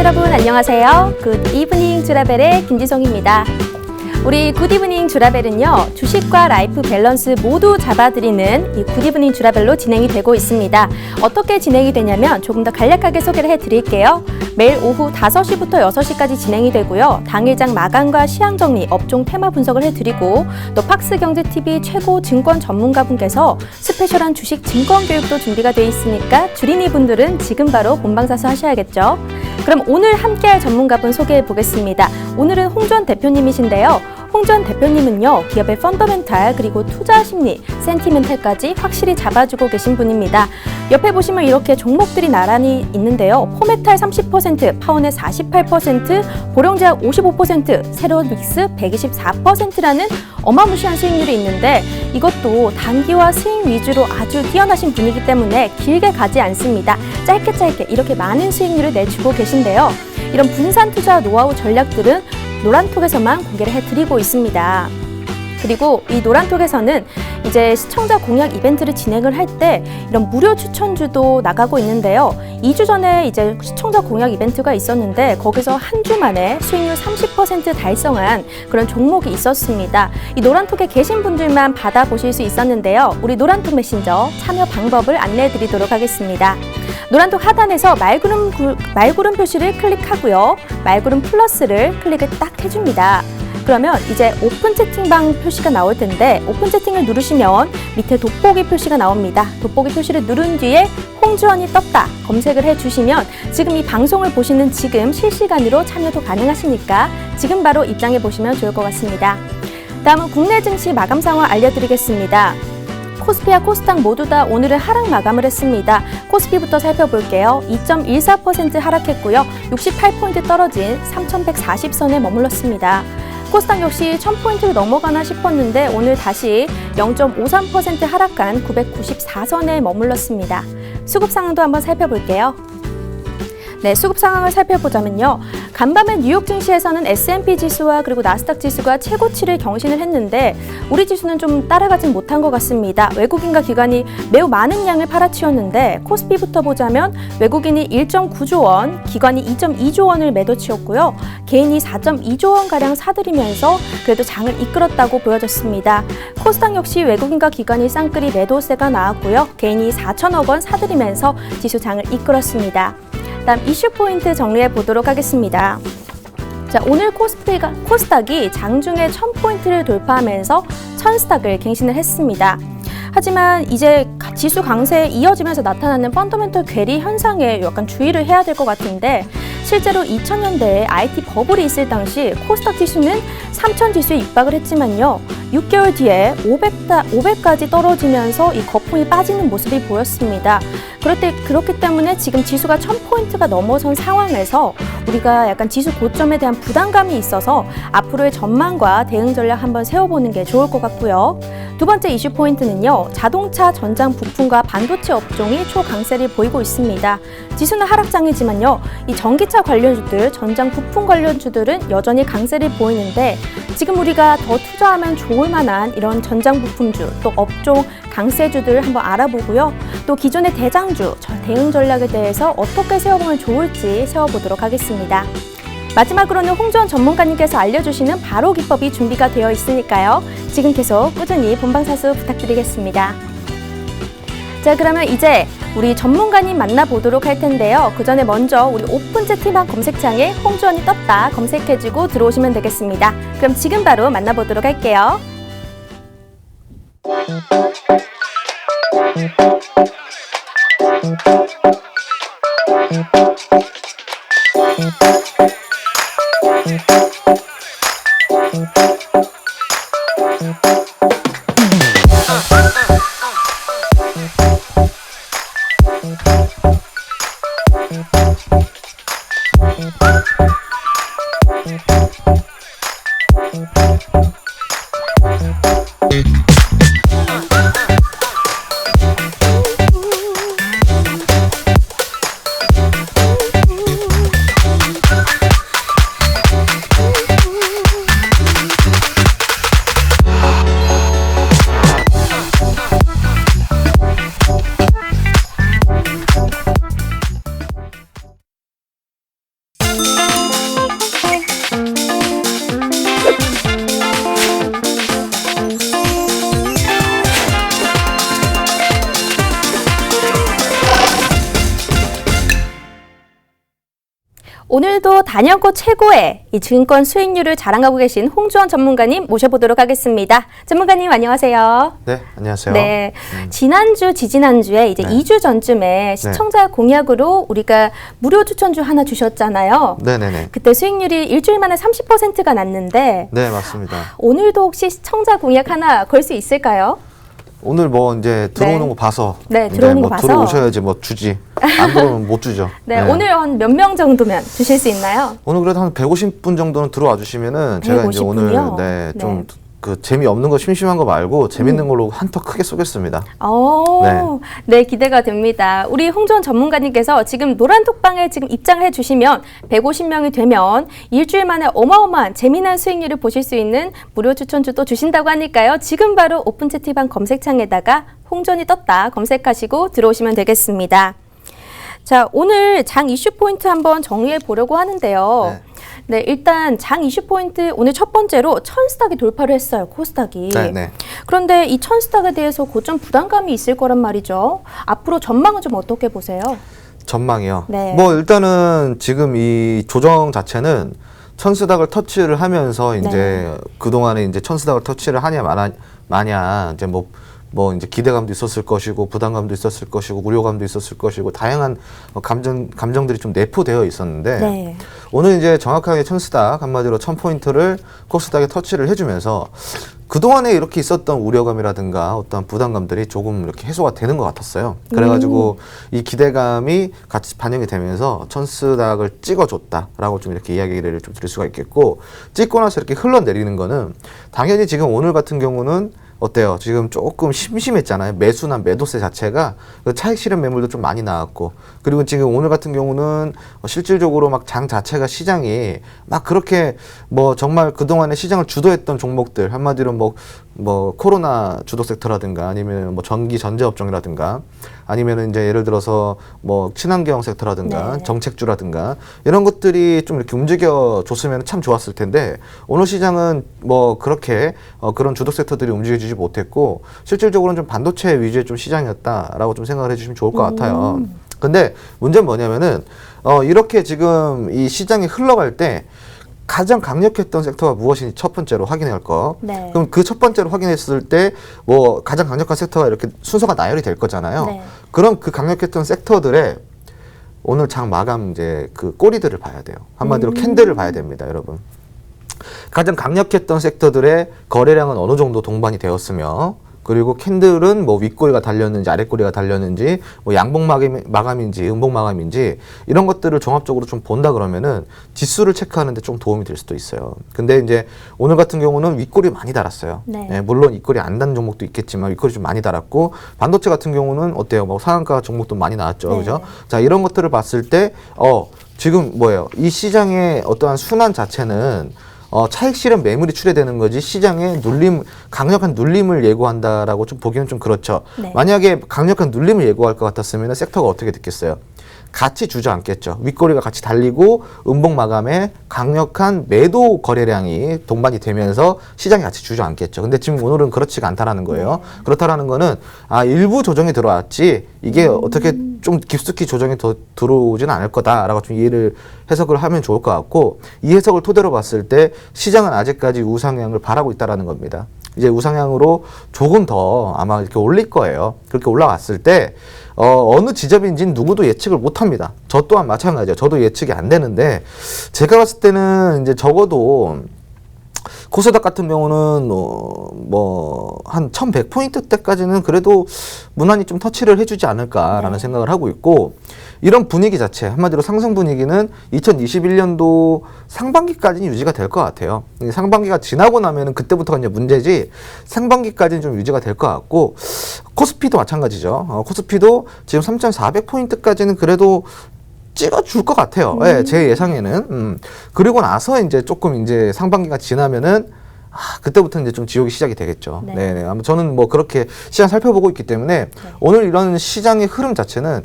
여러분 안녕하세요. 굿 이브닝 주라벨의 김지성입니다. 우리 굿 이브닝 주라벨은요, 주식과 라이프 밸런스 모두 잡아드리는 이 굿 이브닝 주라벨로 진행이 되고 있습니다. 어떻게 진행이 되냐면 조금 더 간략하게 소개를 해드릴게요. 매일 오후 5시부터 6시까지 진행이 되고요. 당일장 마감과 시황 정리, 업종 테마 분석을 해드리고 또 팍스경제TV 최고 증권 전문가분께서 스페셜한 주식 증권 교육도 준비가 되어 있으니까 주린이 분들은 지금 바로 본방사수 하셔야겠죠. 그럼 오늘 함께할 전문가분 소개해 보겠습니다. 오늘은 홍주원 대표님이신데요. 홍주원 대표님은요, 기업의 펀더멘탈 그리고 투자 심리, 센티멘탈까지 확실히 잡아주고 계신 분입니다. 옆에 보시면 이렇게 종목들이 나란히 있는데요. 포메탈 30%, 파워넷 48%, 보령제약 55%, 세로닉스 124%라는 어마무시한 수익률이 있는데 이것도 단기와 스윙 위주로 아주 뛰어나신 분이기 때문에 길게 가지 않습니다. 짧게 이렇게 많은 수익률을 내주고 계신데요. 이런 분산 투자 노하우 전략들은 노란톡에서만 공개를 해드리고 있습니다. 그리고 이 노란톡에서는 이제 시청자 공약 이벤트를 진행을 할 때 이런 무료 추천주도 나가고 있는데요. 2주 전에 이제 시청자 공약 이벤트가 있었는데 거기서 한 주 만에 수익률 30% 달성한 그런 종목이 있었습니다. 이 노란톡에 계신 분들만 받아보실 수 있었는데요. 우리 노란톡 메신저 참여 방법을 안내해 드리도록 하겠습니다. 노란톡 하단에서 말구름 표시를 클릭하고요. 말구름 플러스를 클릭을 딱 해줍니다. 그러면 이제 오픈 채팅방 표시가 나올 텐데 오픈 채팅을 누르시면 밑에 돋보기 표시가 나옵니다. 돋보기 표시를 누른 뒤에 홍주원이 떴다 검색을 해주시면 지금 이 방송을 보시는 지금 실시간으로 참여도 가능하시니까 지금 바로 입장해 보시면 좋을 것 같습니다. 다음은 국내 증시 마감 상황 알려드리겠습니다. 코스피와 코스닥 모두 다 오늘은 하락 마감을 했습니다. 코스피부터 살펴볼게요. 2.14% 하락했고요. 68포인트 떨어진 3,140선에 머물렀습니다. 코스닥 역시 1000포인트를 넘어가나 싶었는데 오늘 다시 0.53% 하락한 994선에 머물렀습니다. 수급 상황도 한번 살펴볼게요. 네, 수급 상황을 살펴보자면요. 간밤에 뉴욕 증시에서는 S&P 지수와 그리고 나스닥 지수가 최고치를 경신을 했는데 우리 지수는 좀 따라가진 못한 것 같습니다. 외국인과 기관이 매우 많은 양을 팔아치웠는데 코스피부터 보자면 외국인이 1.9조 원, 기관이 2.2조 원을 매도치웠고요. 개인이 4.2조 원가량 사들이면서 그래도 장을 이끌었다고 보여졌습니다. 코스닥 역시 외국인과 기관이 쌍끌이 매도세가 나왔고요. 개인이 4천억 원 사들이면서 지수 장을 이끌었습니다. 다음 이슈 포인트 정리해 보도록 하겠습니다. 자, 오늘 코스닥이 장중에 1000포인트를 돌파하면서 1000스닥을 갱신을 했습니다. 하지만 이제 지수 강세에 이어지면서 나타나는 펀더멘털 괴리 현상에 약간 주의를 해야 될 것 같은데 실제로 2000년대에 IT 버블이 있을 당시 코스닥 지수는 3000 지수에 육박을 했지만요. 6개월 뒤에 500까지 떨어지면서 이 거품이 빠지는 모습이 보였습니다. 그렇기 때문에 지금 지수가 1000포인트가 넘어선 상황에서 우리가 약간 지수 고점에 대한 부담감이 있어서 앞으로의 전망과 대응 전략 한번 세워보는 게 좋을 것 같고요. 두 번째 이슈 포인트는요. 자동차, 전장, 부품과 반도체 업종이 초강세를 보이고 있습니다. 지수는 하락장이지만요. 이 전기차 관련주들, 전장, 부품 관련주들은 여전히 강세를 보이는데 지금 우리가 더 투자하면 좋을 만한 이런 전장 부품주, 또 업종 강세주들 한번 알아보고요. 또 기존의 대장주, 대응 전략에 대해서 어떻게 세워보면 좋을지 세워보도록 하겠습니다. 마지막으로는 홍주원 전문가님께서 알려주시는 바로 기법이 준비가 되어 있으니까요. 지금 계속 꾸준히 본방사수 부탁드리겠습니다. 자, 그러면 이제 우리 전문가님 만나보도록 할 텐데요. 그 전에 먼저 우리 오픈 채팅방 검색창에 홍주원이 떴다 검색해주고 들어오시면 되겠습니다. 그럼 지금 바로 만나보도록 할게요. 오늘도 단연코 최고의 이 증권 수익률을 자랑하고 계신 홍주원 전문가님 모셔보도록 하겠습니다. 전문가님 안녕하세요. 네, 안녕하세요. 네, 지난주, 지지난주에 이제 네. 2주 전쯤에 시청자 공약으로 우리가 무료 추천주 하나 주셨잖아요. 네네네. 그때 수익률이 일주일 만에 30%가 났는데 네, 맞습니다. 오늘도 혹시 시청자 공약 하나 걸 수 있을까요? 오늘 뭐 이제 들어오는 거 봐서 네, 이제 들어오는 뭐 거 봐서. 들어오셔야지 뭐 주지. 안 들어오면 못 주죠. 네, 오늘 한 몇 명 정도면 주실 수 있나요? 오늘 그래도 한 150분 정도는 들어와 주시면은 제가 이제 150 오늘 분이요? 네, 네. 좀 그 재미없는 거 심심한 거 말고 재밌는 걸로 한턱 크게 쏘겠습니다. 네, 기대가 됩니다. 우리 홍주원 전문가님께서 지금 노란톡방에 지금 입장을 해주시면 150명이 되면 일주일 만에 어마어마한 재미난 수익률을 보실 수 있는 무료 추천주 또 주신다고 하니까요. 지금 바로 오픈 채팅방 검색창에다가 홍주원이 떴다 검색하시고 들어오시면 되겠습니다. 자, 오늘 장 이슈 포인트 한번 정리해 보려고 하는데요. 네, 일단 장 이슈 포인트 오늘 첫 번째로 천스닥이 돌파를 했어요. 코스닥이. 네. 그런데 이 천스닥에 대해서 고점 부담감이 있을 거란 말이죠. 앞으로 전망은 좀 어떻게 보세요? 전망이요. 네. 뭐 일단은 지금 이 조정 자체는 천스닥을 터치를 하면서 이제 그동안에 이제 천스닥을 터치를 하냐 마냐 이제 뭐 이제 기대감도 있었을 것이고 부담감도 있었을 것이고 우려감도 있었을 것이고 다양한 감정들이 좀 내포되어 있었는데 오늘 이제 정확하게 천스닥 한마디로 1000포인트를 코스닥에 터치를 해주면서 그동안에 이렇게 있었던 우려감이라든가 어떤 부담감들이 조금 이렇게 해소가 되는 것 같았어요. 그래가지고 이 기대감이 같이 반영이 되면서 천스닥을 찍어줬다라고 좀 이렇게 이야기를 좀 드릴 수가 있겠고, 찍고 나서 이렇게 흘러내리는 거는 당연히 지금 오늘 같은 경우는 어때요? 지금 조금 심심했잖아요. 매수나 매도세 자체가 그 차익 실현 매물도 좀 많이 나왔고, 그리고 지금 오늘 같은 경우는 실질적으로 막 장 자체가 시장이 막 그렇게 뭐 정말 그동안에 시장을 주도했던 종목들, 한마디로 뭐 코로나 주도 섹터라든가 아니면 뭐 전기 전자업종이라든가 아니면 이제 예를 들어서 뭐 친환경 섹터라든가 정책주라든가 이런 것들이 좀 이렇게 움직여 줬으면 참 좋았을 텐데, 오늘 시장은 뭐 그렇게 그런 주도 섹터들이 움직여주지 못했고 실질적으로는 좀 반도체 위주의 좀 시장이었다라고 좀 생각을 해주시면 좋을 것 같아요. 근데 문제는 뭐냐면은 이렇게 지금 이 시장이 흘러갈 때 가장 강력했던 섹터가 무엇인지 첫 번째로 확인할 거. 그럼 그 첫 번째로 확인했을 때 뭐 가장 강력한 섹터가 이렇게 순서가 나열이 될 거잖아요. 그럼 그 강력했던 섹터들의 오늘 장 마감 이제 그 꼬리들을 봐야 돼요. 한마디로 캔들을 봐야 됩니다, 여러분. 가장 강력했던 섹터들의 거래량은 어느 정도 동반이 되었으며, 그리고 캔들은 뭐 윗꼬리가 달렸는지 아랫꼬리가 달렸는지 뭐 양봉 마감인지 음봉 마감인지 이런 것들을 종합적으로 좀 본다 그러면은 지수를 체크하는 데 좀 도움이 될 수도 있어요. 근데 이제 오늘 같은 경우는 윗꼬리 많이 달았어요. 물론 윗꼬리 안 단 종목도 있겠지만 윗꼬리 좀 많이 달았고, 반도체 같은 경우는 어때요? 뭐 상한가 종목도 많이 나왔죠. 그죠? 자, 이런 것들을 봤을 때 지금 뭐예요? 이 시장의 어떠한 순환 자체는 차익 실현 매물이 출회되는 거지 시장의 강력한 눌림을 예고한다라고 좀 보기는 좀 그렇죠. 만약에 강력한 눌림을 예고할 것 같았으면 섹터가 어떻게 됐겠어요? 같이 주저앉겠죠. 윗꼬리가 같이 달리고 음봉 마감에 강력한 매도 거래량이 동반이 되면서 시장이 같이 주저앉겠죠. 근데 지금 오늘은 그렇지가 않다라는 거예요. 그렇다라는 거는 일부 조정이 들어왔지 이게 어떻게 좀 깊숙이 조정이 더 들어오지는 않을 거다라고 좀 이해를 해석을 하면 좋을 것 같고, 이 해석을 토대로 봤을 때 시장은 아직까지 우상향을 바라고 있다라는 겁니다. 이제 우상향으로 조금 더 아마 이렇게 올릴 거예요. 그렇게 올라왔을 때 어느 지점인지는 누구도 예측을 못 합니다. 저 또한 마찬가지예요. 저도 예측이 안 되는데, 제가 봤을 때는 이제 적어도 코스닥 같은 경우는 뭐 한 1100포인트 때까지는 그래도 무난히 좀 터치를 해주지 않을까라는 생각을 하고 있고, 이런 분위기 자체, 한마디로 상승 분위기는 2021년도 상반기까지는 유지가 될 것 같아요. 상반기가 지나고 나면은 그때부터가 이제 문제지, 상반기까지는 좀 유지가 될 것 같고, 코스피도 마찬가지죠. 코스피도 지금 3,400포인트까지는 그래도 찍어줄 것 같아요. 제 예상에는. 그리고 나서 이제 조금 이제 상반기가 지나면은 그때부터 이제 좀 지옥이 시작이 되겠죠. 네네. 아마 저는 뭐 그렇게 시장 살펴보고 있기 때문에 오늘 이런 시장의 흐름 자체는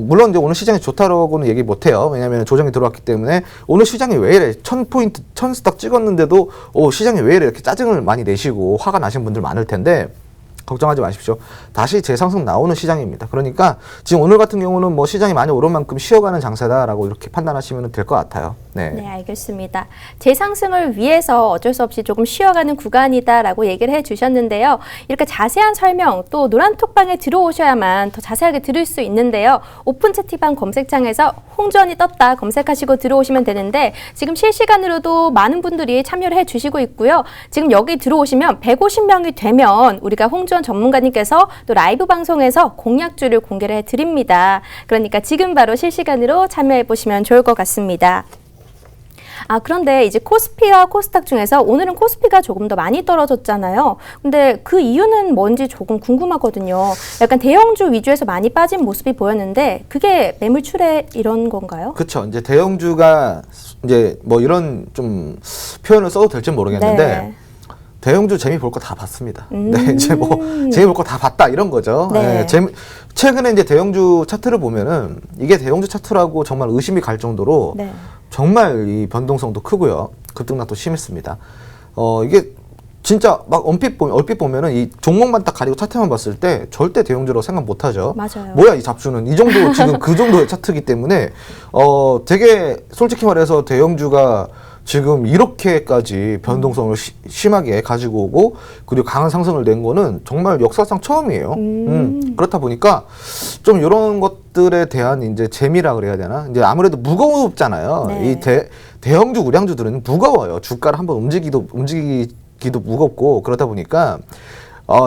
물론 이제 오늘 시장이 좋다라고는 얘기 못 해요. 왜냐하면 조정이 들어왔기 때문에 오늘 시장이 왜 이래 1000포인트, 1000스닥 찍었는데도 시장이 왜 이래 이렇게 짜증을 많이 내시고 화가 나신 분들 많을 텐데, 걱정하지 마십시오. 다시 재상승 나오는 시장입니다. 그러니까 지금 오늘 같은 경우는 뭐 시장이 많이 오른 만큼 쉬어가는 장세다라고 이렇게 판단하시면 될 것 같아요. 네. 네, 알겠습니다. 재상승을 위해서 어쩔 수 없이 조금 쉬어가는 구간이다라고 얘기를 해주셨는데요. 이렇게 자세한 설명 또 노란톡방에 들어오셔야만 더 자세하게 들을 수 있는데요. 오픈 채팅방 검색창에서 홍주원이 떴다 검색하시고 들어오시면 되는데 지금 실시간으로도 많은 분들이 참여를 해주시고 있고요. 지금 여기 들어오시면 150명이 되면 우리가 홍주원 전문가님께서 또 라이브 방송에서 공약주를 공개를 해드립니다. 그러니까 지금 바로 실시간으로 참여해보시면 좋을 것 같습니다. 그런데 이제 코스피와 코스닥 중에서 오늘은 코스피가 조금 더 많이 떨어졌잖아요. 근데 그 이유는 뭔지 조금 궁금하거든요. 약간 대형주 위주에서 많이 빠진 모습이 보였는데 그게 매물출회 이런 건가요? 그렇죠. 이제 대형주가 이제 뭐 이런 좀 표현을 써도 될지 모르겠는데 네. 대형주 재미 볼 거 다 봤습니다. 네, 이제 뭐 재미 볼 거 다 봤다 이런 거죠. 네. 최근에 이제 대형주 차트를 보면은 이게 대형주 차트라고 정말 의심이 갈 정도로 네. 정말 이 변동성도 크고요. 급등락도 심했습니다. 이게 진짜 막 얼핏 보면은 이 종목만 딱 가리고 차트만 봤을 때 절대 대형주라고 생각 못 하죠. 맞아요. 뭐야 이 잡주는 이 정도 지금 그 정도의 차트이기 때문에 되게 솔직히 말해서 대형주가 지금 이렇게까지 변동성을 심하게 가지고 오고 그리고 강한 상승을 낸 거는 정말 역사상 처음이에요. 그렇다 보니까 좀 이런 것들에 대한 이제 재미라 그래야 되나? 이제 아무래도 무겁잖아요. 네. 이 대형주, 우량주들은 무거워요. 주가를 한번 움직이기도 무겁고 그러다 보니까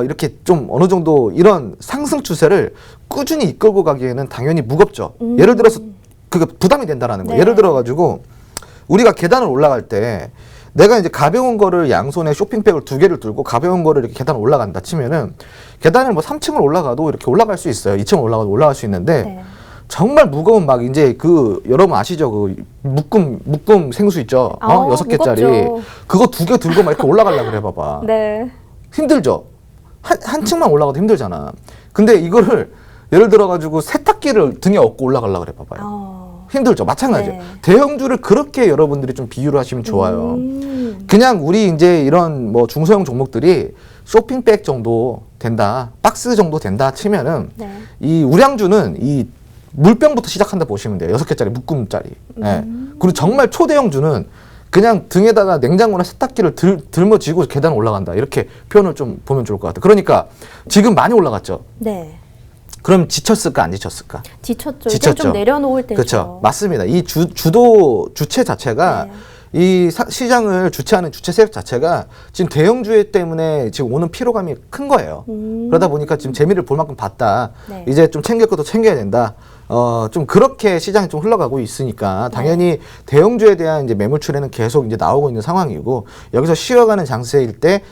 이렇게 좀 어느 정도 이런 상승 추세를 꾸준히 이끌고 가기에는 당연히 무겁죠. 예를 들어서 그게 부담이 된다라는 거예요. 네. 예를 들어 가지고 우리가 계단을 올라갈 때 내가 이제 가벼운 거를 양손에 쇼핑백을 2개를 들고 가벼운 거를 이렇게 계단을 올라간다 치면은 계단을 뭐 3층을 올라가도 이렇게 올라갈 수 있어요. 2층을 올라가도 올라갈 수 있는데 네. 정말 무거운 막 이제 그 여러분 아시죠? 그 묶음 생수 있죠? 6개짜리. 무겁죠. 그거 2개 들고 막 이렇게 올라가려고 그래 봐봐. 네. 힘들죠? 한 층만 올라가도 힘들잖아. 근데 이거를 예를 들어 가지고 세탁기를 등에 업고 올라가려고 그래 봐봐요. 힘들죠. 마찬가지예요. 네. 대형주를 그렇게 여러분들이 좀 비유를 하시면 좋아요. 그냥 우리 이제 이런 뭐 중소형 종목들이 쇼핑백 정도 된다, 박스 정도 된다 치면은 네. 이 우량주는 이 물병부터 시작한다 보시면 돼요. 6개짜리 묶음짜리. 예. 그리고 정말 초대형주는 그냥 등에다가 냉장고나 세탁기를 들머쥐고 계단 올라간다. 이렇게 표현을 좀 보면 좋을 것 같아요. 그러니까 지금 많이 올라갔죠. 네. 그럼 지쳤을까 안 지쳤을까? 지쳤죠. 이제 지쳤죠. 좀 내려놓을 때죠. 그렇죠. 맞습니다. 이 주체 자체가 네. 이 시장을 주체하는 주체 세력 자체가 지금 대형주에 때문에 지금 오는 피로감이 큰 거예요. 그러다 보니까 지금 재미를 볼 만큼 봤다. 네. 이제 좀 챙길 것도 챙겨야 된다. 좀 그렇게 시장이 좀 흘러가고 있으니까 당연히 대형주에 대한 이제 매물출에는 계속 이제 나오고 있는 상황이고 여기서 쉬어가는 장세일 때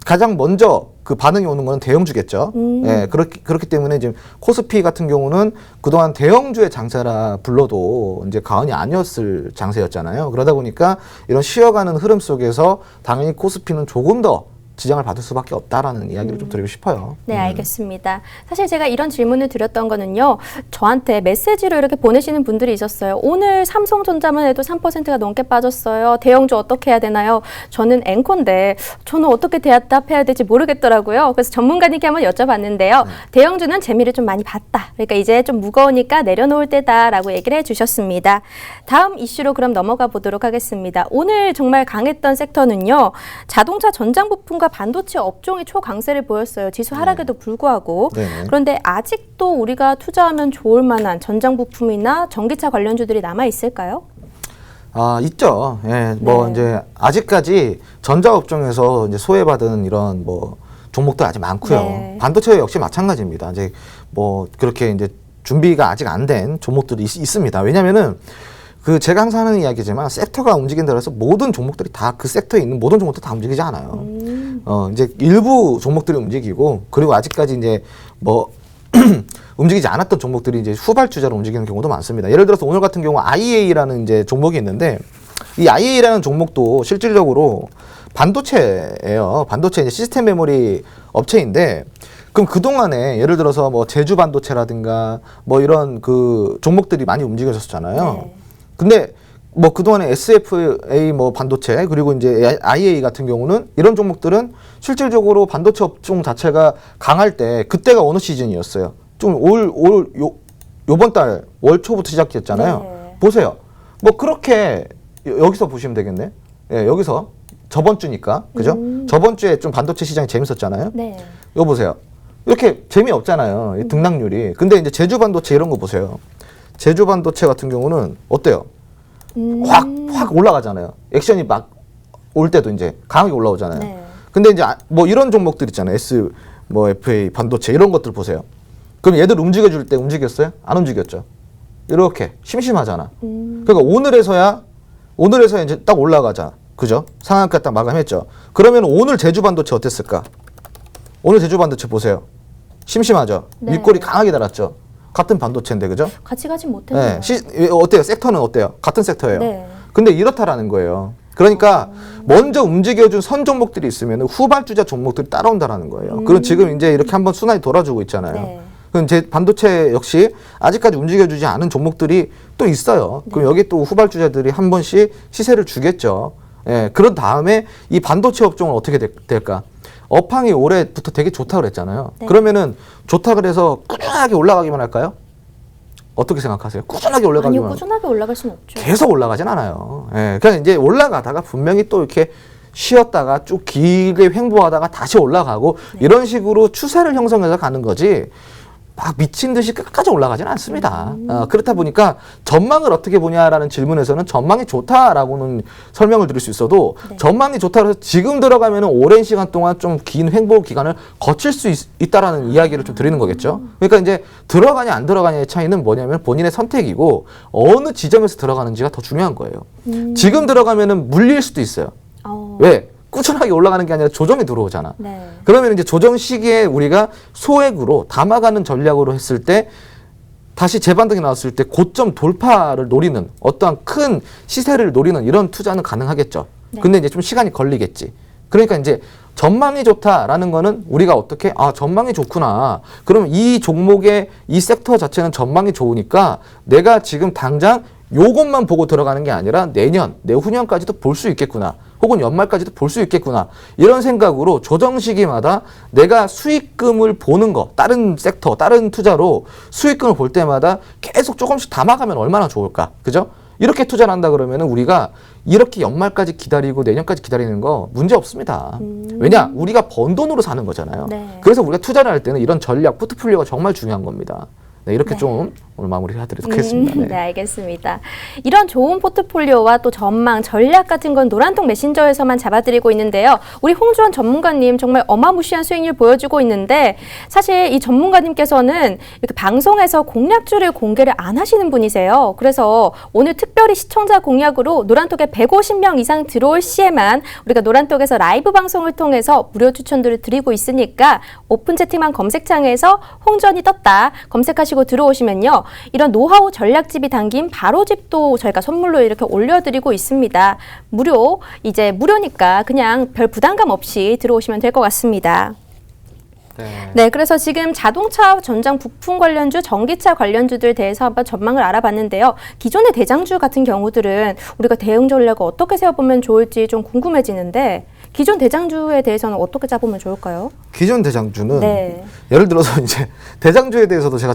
가장 먼저 그 반응이 오는 거는 대형주겠죠. 예, 그렇기 때문에 지금 코스피 같은 경우는 그동안 대형주의 장세라 불러도 이제 과언이 아니었을 장세였잖아요. 그러다 보니까 이런 쉬어가는 흐름 속에서 당연히 코스피는 조금 더 지장을 받을 수밖에 없다라는 이야기를 좀 드리고 싶어요. 네, 알겠습니다. 사실 제가 이런 질문을 드렸던 거는요. 저한테 메시지로 이렇게 보내시는 분들이 있었어요. 오늘 삼성전자만 해도 3%가 넘게 빠졌어요. 대형주 어떻게 해야 되나요? 저는 앵커인데 저는 어떻게 대답해야 될지 모르겠더라고요. 그래서 전문가님께 한번 여쭤봤는데요. 대형주는 재미를 좀 많이 봤다. 그러니까 이제 좀 무거우니까 내려놓을 때다라고 얘기를 해주셨습니다. 다음 이슈로 그럼 넘어가 보도록 하겠습니다. 오늘 정말 강했던 섹터는요. 자동차 전장 부품과 반도체 업종이 초강세를 보였어요. 지수 하락에도 불구하고. 네네. 그런데 아직도 우리가 투자하면 좋을 만한 전장 부품이나 전기차 관련주들이 남아 있을까요? 있죠. 예, 뭐 네. 이제 아직까지 전자업종에서 이제 소외받은 이런 뭐 종목들 아직 많고요. 네. 반도체 역시 마찬가지입니다. 이제 뭐 그렇게 이제 준비가 아직 안 된 종목들이 있습니다. 왜냐면은 그 제가 항상 하는 이야기지만 섹터가 움직인다 해서 모든 종목들이 다 그 섹터에 있는 모든 종목들 다 움직이지 않아요. 이제 일부 종목들이 움직이고 그리고 아직까지 이제 뭐 움직이지 않았던 종목들이 이제 후발주자로 움직이는 경우도 많습니다. 예를 들어서 오늘 같은 경우 IA라는 이제 종목이 있는데 이 IA라는 종목도 실질적으로 반도체예요. 반도체 이제 시스템 메모리 업체인데 그럼 그동안에 예를 들어서 뭐 제주 반도체라든가 뭐 이런 그 종목들이 많이 움직여졌잖아요. 네. 근데 뭐 그동안에 SFA 뭐 반도체 그리고 이제 IA 같은 경우는 이런 종목들은 실질적으로 반도체 업종 자체가 강할 때 그때가 어느 시즌이었어요. 좀 요번 달 월 초부터 시작했잖아요. 네. 보세요. 뭐 그렇게 여기서 보시면 되겠네. 예, 여기서 저번 주니까 그죠? 저번 주에 좀 반도체 시장이 재밌었잖아요. 네. 이거 보세요. 이렇게 재미없잖아요. 이 등락률이. 근데 이제 제주 반도체 이런 거 보세요. 제주 반도체 같은 경우는 어때요? 확 올라가잖아요. 액션이 막 올 때도 이제 강하게 올라오잖아요. 네. 근데 이제 뭐 이런 종목들 있잖아요. 뭐 FA 반도체 이런 것들 보세요. 그럼 얘들 움직여줄 때 움직였어요? 안 움직였죠. 이렇게 심심하잖아. 그러니까 오늘에서야 이제 딱 올라가자. 그죠? 상한가 딱 마감했죠. 그러면 오늘 제주 반도체 어땠을까? 오늘 제주 반도체 보세요. 심심하죠. 네. 윗골이 강하게 달았죠. 같은 반도체인데 그죠? 같이 가지 못했네요. 네. 어때요? 섹터는 어때요? 같은 섹터예요. 네. 근데 이렇다라는 거예요. 그러니까 먼저 움직여준 선 종목들이 있으면 후발주자 종목들이 따라온다라는 거예요. 그럼 지금 이제 이렇게 한번 순환이 돌아주고 있잖아요. 네. 그럼 제 반도체 역시 아직까지 움직여주지 않은 종목들이 또 있어요. 그럼 여기 또 후발주자들이 한 번씩 시세를 주겠죠. 예, 그런 다음에 이 반도체 업종은 어떻게 될까? 업황이 올해부터 되게 좋다고 그랬잖아요. 네. 그러면은 좋다 그래서 꾸준하게 올라가기만 할까요? 어떻게 생각하세요? 꾸준하게 올라가기만 아니요, 꾸준하게 올라갈 수는 없죠. 계속 올라가진 않아요. 예, 그냥 이제 올라가다가 분명히 또 이렇게 쉬었다가 쭉 길게 횡보하다가 다시 올라가고 이런 식으로 추세를 형성해서 가는 거지 막 미친 듯이 끝까지 올라가진 않습니다. 그렇다 보니까 전망을 어떻게 보냐라는 질문에서는 전망이 좋다라고는 설명을 드릴 수 있어도 전망이 좋다고 해서 지금 들어가면 오랜 시간 동안 좀 긴 횡보 기간을 거칠 수 있다라는 이야기를 좀 드리는 거겠죠. 그러니까 이제 들어가냐 안 들어가냐의 차이는 뭐냐면 본인의 선택이고 어느 지점에서 들어가는지가 더 중요한 거예요. 지금 들어가면은 물릴 수도 있어요. 왜? 꾸준하게 올라가는 게 아니라 조정이 들어오잖아. 네. 그러면 이제 조정 시기에 우리가 소액으로 담아가는 전략으로 했을 때 다시 재반등이 나왔을 때 고점 돌파를 노리는 어떠한 큰 시세를 노리는 이런 투자는 가능하겠죠. 네. 근데 이제 좀 시간이 걸리겠지. 그러니까 이제 전망이 좋다라는 거는 우리가 어떻게 전망이 좋구나. 그러면 이 종목의 이 섹터 자체는 전망이 좋으니까 내가 지금 당장 요것만 보고 들어가는 게 아니라 내년, 내후년까지도 볼 수 있겠구나. 혹은 연말까지도 볼 수 있겠구나. 이런 생각으로 조정 시기마다 내가 수익금을 보는 거, 다른 섹터, 다른 투자로 수익금을 볼 때마다 계속 조금씩 담아가면 얼마나 좋을까. 그죠? 이렇게 투자를 한다 그러면 우리가 이렇게 연말까지 기다리고 내년까지 기다리는 거 문제 없습니다. 왜냐? 우리가 번 돈으로 사는 거잖아요. 네. 그래서 우리가 투자를 할 때는 이런 전략, 포트폴리오가 정말 중요한 겁니다. 네, 이렇게 네. 좀 오늘 마무리 해드리도록 하겠습니다. 네, 알겠습니다. 이런 좋은 포트폴리오와 또 전망, 전략 같은 건 노란통 메신저에서만 잡아드리고 있는데요. 우리 홍주원 전문가님 정말 어마무시한 수익률 보여주고 있는데 사실 이 전문가님께서는 이렇게 방송에서 공략주를 공개를 안 하시는 분이세요. 그래서 오늘 특별히 시청자 공약으로 노란톡에 150명 이상 들어올 시에만 우리가 노란톡에서 라이브 방송을 통해서 무료 추천들을 드리고 있으니까 오픈 채팅방 검색창에서 홍주원이 떴다 검색하시고 들어오시면요. 이런 노하우 전략집이 담긴 바로집도 저희가 선물로 이렇게 올려드리고 있습니다. 무료니까 그냥 별 부담감 없이 들어오시면 될 것 같습니다. 네, 그래서 지금 자동차, 전장 부품 관련주, 전기차 관련주들 대해서 한번 전망을 알아봤는데요. 기존의 대장주 같은 경우들은 우리가 대응 전략을 어떻게 세워보면 좋을지 좀 궁금해지는데 기존 대장주에 대해서는 어떻게 잡으면 좋을까요? 기존 대장주는 네. 예를 들어서 이제 대장주에 대해서도 제가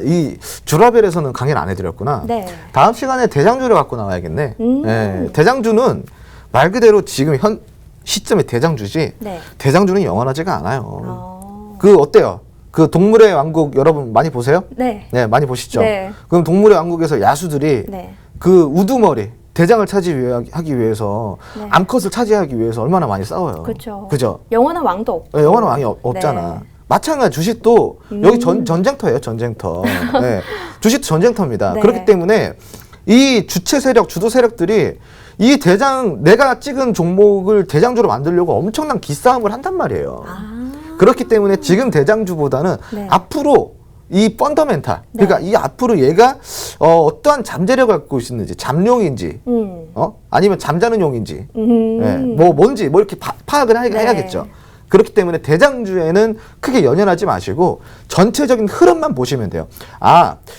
이 주라벨에서는 강의를 안 해드렸구나. 네. 다음 시간에 대장주를 갖고 나와야겠네. 네, 대장주는 말 그대로 지금 현 시점의 대장주지 네. 대장주는 영원하지가 않아요. 그 어때요? 그 동물의 왕국 여러분 많이 보세요? 네. 네, 많이 보시죠. 네. 그럼 동물의 왕국에서 야수들이 네. 그 우두머리 대장을 차지하기 위해서 네. 암컷을 차지하기 위해서 얼마나 많이 싸워요. 그렇죠. 그죠? 영원한 왕도 없고. 네, 영원한 왕이 없잖아. 네. 마찬가지 주식도 여기 전쟁터예요, 전쟁터. 네. 주식도 전쟁터입니다. 네. 그렇기 때문에 이 주체 세력, 주도 세력들이 이 내가 찍은 종목을 대장주로 만들려고 엄청난 기싸움을 한단 말이에요. 그렇기 때문에 지금 대장주보다는 네. 앞으로 이 펀더멘탈, 네. 그러니까 이 앞으로 얘가 어떠한 잠재력을 갖고 있는지, 잠룡인지, 아니면 잠자는 용인지, 네, 뭔지 이렇게 파악을 해야겠죠. 그렇기 때문에 대장주에는 크게 연연하지 마시고 전체적인 흐름만 보시면 돼요.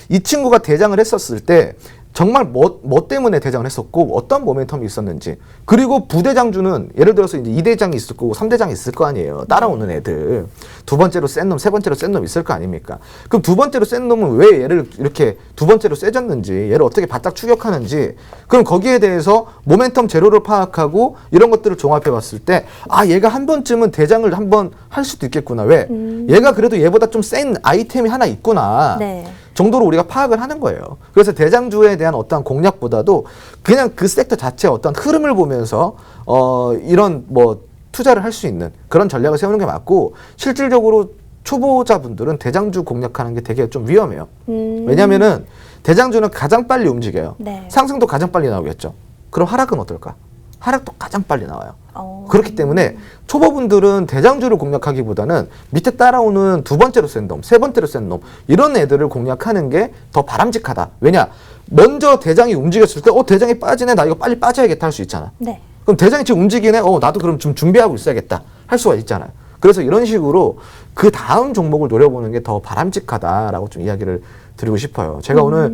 이 친구가 대장을 했었을 때 정말 뭐 때문에 대장을 했었고 어떤 모멘텀이 있었는지, 그리고 부대장주는 예를 들어서 이제 2대장이 있을 거고 3대장이 있을 거 아니에요. 따라오는 애들. 두 번째로 센 놈, 세 번째로 센 놈 있을 거 아닙니까? 그럼 두 번째로 센 놈은 왜 얘를 이렇게 두 번째로 세졌는지, 얘를 어떻게 바짝 추격하는지, 그럼 거기에 대해서 모멘텀 제로를 파악하고 이런 것들을 종합해 봤을 때, 아, 얘가 한 번쯤은 대장을 한번 할 수도 있겠구나. 왜? 얘가 그래도 얘보다 좀 센 아이템이 하나 있구나. 네. 정도로 우리가 파악을 하는 거예요. 그래서 대장주에 대한 어떠한 공략보다도 그냥 그 섹터 자체의 어떤 흐름을 보면서 이런 뭐 투자를 할 수 있는 그런 전략을 세우는 게 맞고, 실질적으로 초보자분들은 대장주 공략하는 게 되게 좀 위험해요. 왜냐면은 대장주는 가장 빨리 움직여요. 네. 상승도 가장 빨리 나오겠죠. 그럼 하락은 어떨까? 하락도 가장 빨리 나와요. 그렇기 때문에 초보분들은 대장주를 공략하기보다는 밑에 따라오는 두 번째로 센 놈, 세 번째로 센 놈, 이런 애들을 공략하는 게 더 바람직하다. 왜냐? 먼저 대장이 움직였을 때 대장이 빠지네, 나 이거 빨리 빠져야겠다 할 수 있잖아. 네. 그럼 대장이 지금 움직이네, 나도 그럼 좀 준비하고 있어야겠다 할 수가 있잖아요. 그래서 이런 식으로 그 다음 종목을 노려보는 게 더 바람직하다라고 좀 이야기를 드리고 싶어요. 제가 오늘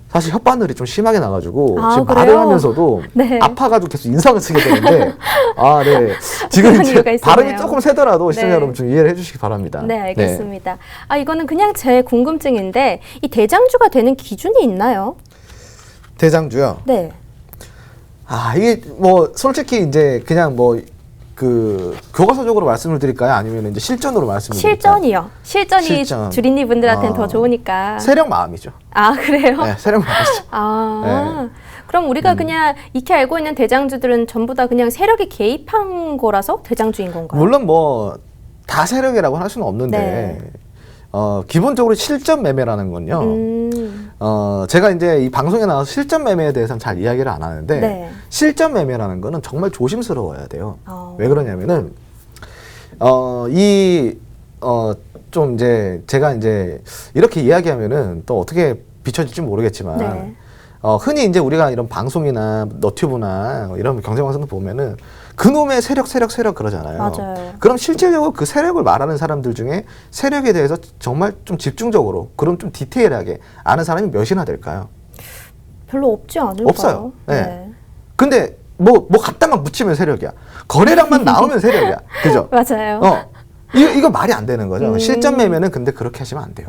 사실 혓바늘이 좀 심하게 나가지고 지금 그래요? 말을 하면서도 네. 아파가지고 계속 인상을 쓰게 되는데, 네. 지금 그런 이제 이유가 있었네요. 발음이 조금 세더라도 시청자 네. 여러분 좀 이해를 해주시기 바랍니다. 네, 알겠습니다. 이거는 그냥 제 궁금증인데, 이 대장주가 되는 기준이 있나요? 대장주요? 네. 이게 뭐 솔직히 이제 그냥 뭐 그 교과서적으로 말씀을 드릴까요? 아니면 이제 실전으로 말씀을 드릴까요? 실전이요. 실전이 실전. 주린이 분들한테는 더 좋으니까. 세력 마음이죠. 그래요? 네, 세력 마음이죠. 네. 그럼 우리가 그냥 익히 알고 있는 대장주들은 전부 다 그냥 세력이 개입한 거라서 대장주인 건가요? 물론 뭐 다 세력이라고 할 수는 없는데, 네. 기본적으로 실전 매매라는 건요. 제가 이제 이 방송에 나와서 실전 매매에 대해서는 잘 이야기를 안 하는데, 네. 실전 매매라는 거는 정말 조심스러워야 돼요. 왜 그러냐면은, 좀 이제 제가 이제 이렇게 이야기하면은 또 어떻게 비춰질지 모르겠지만, 네. 흔히 이제 우리가 이런 방송이나 너튜브나 이런 경제방송도 보면은 그놈의 세력 그러잖아요. 맞아요. 그럼 실질적으로 그 세력을 말하는 사람들 중에 세력에 대해서 정말 좀 집중적으로, 그럼 좀 디테일하게 아는 사람이 몇이나 될까요? 별로 없지 않을까요? 없어요. 네. 근데 뭐 갖다만 묻히면 세력이야. 거래량만 나오면 세력이야. 그죠? 맞아요. 이거 말이 안 되는 거죠. 실전 매매는 근데 그렇게 하시면 안 돼요.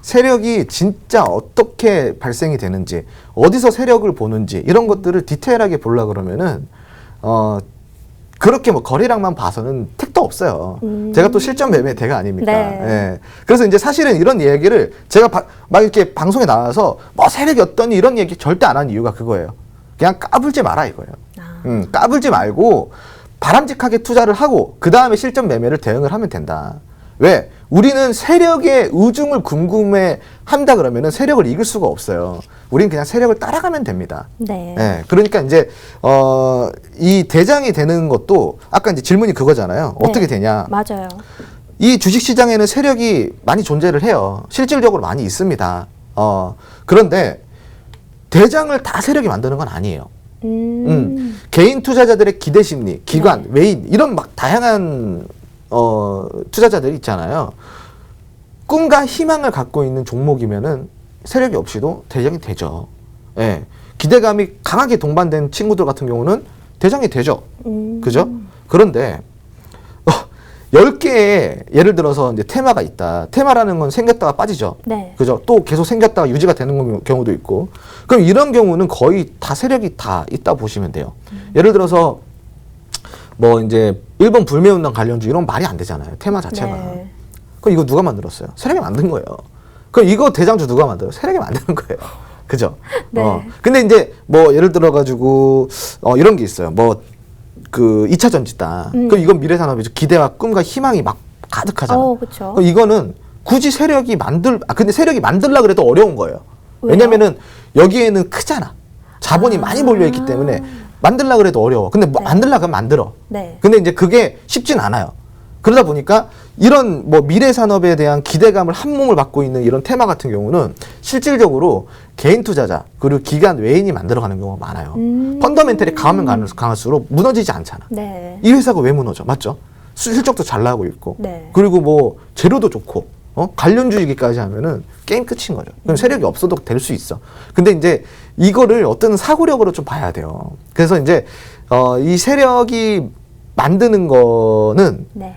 세력이 진짜 어떻게 발생이 되는지, 어디서 세력을 보는지, 이런 것들을 디테일하게 보려고 그러면은 그렇게 뭐 거래량만 봐서는 택도 없어요. 제가 또 실전 매매 대가 아닙니까? 네. 예. 그래서 이제 사실은 이런 얘기를 제가 막 이렇게 방송에 나와서 뭐 세력이 어떠니 이런 얘기 절대 안 하는 이유가 그거예요. 그냥 까불지 마라 이거예요. 까불지 말고 바람직하게 투자를 하고 그 다음에 실전 매매를 대응을 하면 된다. 왜? 우리는 세력의 의중을 궁금해 한다 그러면은 세력을 이길 수가 없어요. 우리는 그냥 세력을 따라가면 됩니다. 네. 네. 그러니까 이제 이 대장이 되는 것도 아까 이제 질문이 그거잖아요. 네. 어떻게 되냐? 맞아요. 이 주식시장에는 세력이 많이 존재를 해요. 실질적으로 많이 있습니다. 그런데 대장을 다 세력이 만드는 건 아니에요. 개인 투자자들의 기대 심리, 기관, 외인 이런 막 다양한 투자자들이 있잖아요. 꿈과 희망을 갖고 있는 종목이면은 세력이 없이도 대장이 되죠. 예. 기대감이 강하게 동반된 친구들 같은 경우는 대장이 되죠. 그죠? 그런데 10개의 예를 들어서 이제 테마가 있다. 테마라는 건 생겼다가 빠지죠. 네. 그죠? 또 계속 생겼다가 유지가 되는 경우도 있고. 그럼 이런 경우는 거의 다 세력이 다 있다 보시면 돼요. 예를 들어서 뭐 이제 일본 불매운동 관련주 이런 말이 안 되잖아요. 테마 자체가. 네. 그럼 이거 누가 만들었어요? 세력이 만든 거예요. 그럼 이거 대장주 누가 만들어요? 세력이 만드는 거예요. 그죠? 네. 근데 이제 뭐 예를 들어 가지고 이런 게 있어요. 뭐 그 2차 전지다. 그럼 이건 미래산업이죠. 기대와 꿈과 희망이 막 가득하잖아. 그렇죠. 그럼 이거는 굳이 세력이 근데 세력이 만들려고 그래도 어려운 거예요. 왜냐면은 여기에는 크잖아. 자본이 많이 몰려있기 때문에 만들려고 그래도 어려워. 근데 뭐 만들려고 하면 만들어. 네. 근데 이제 그게 쉽진 않아요. 그러다 보니까 이런 뭐 미래 산업에 대한 기대감을 한 몸을 받고 있는 이런 테마 같은 경우는 실질적으로 개인 투자자 그리고 기관 외인이 만들어가는 경우가 많아요. 펀더멘털이 강하면 강할수록 무너지지 않잖아. 네. 이 회사가 왜 무너져? 맞죠? 실적도 잘 나가고 있고, 네. 그리고 뭐 재료도 좋고, 관련주이기까지 하면은 게임 끝인 거죠. 그럼 세력이 없어도 될 수 있어. 근데 이제 이거를 어떤 사고력으로 좀 봐야 돼요. 그래서 이제 이 세력이 만드는 거는 네.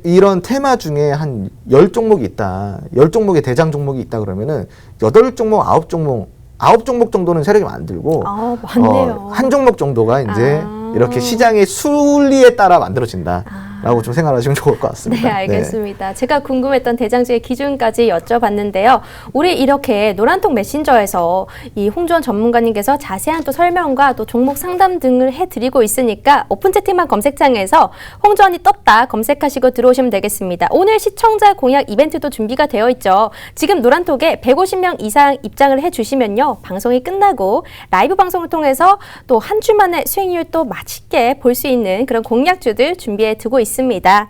이런 테마 중에 한 10종목이 있다. 10종목의 대장 종목이 있다 그러면은 8종목, 9종목 정도는 세력이 만들고 맞네요. 한 종목 정도가 이제 이렇게 시장의 순리에 따라 만들어진다라고 좀 생각하시면 좋을 것 같습니다. 네, 알겠습니다. 제가 궁금했던 대장주의 기준까지 여쭤봤는데요. 우리 이렇게 노란톡 메신저에서 이 홍주원 전문가님께서 자세한 또 설명과 또 종목 상담 등을 해드리고 있으니까 오픈 채팅방 검색창에서 홍주원이 떴다 검색하시고 들어오시면 되겠습니다. 오늘 시청자 공약 이벤트도 준비가 되어 있죠. 지금 노란톡에 150명 이상 입장을 해주시면요. 방송이 끝나고 라이브 방송을 통해서 또 한 주 만에 수익률 또 맛있게 볼 수 있는 그런 공약주들 준비해 두고 있습니다.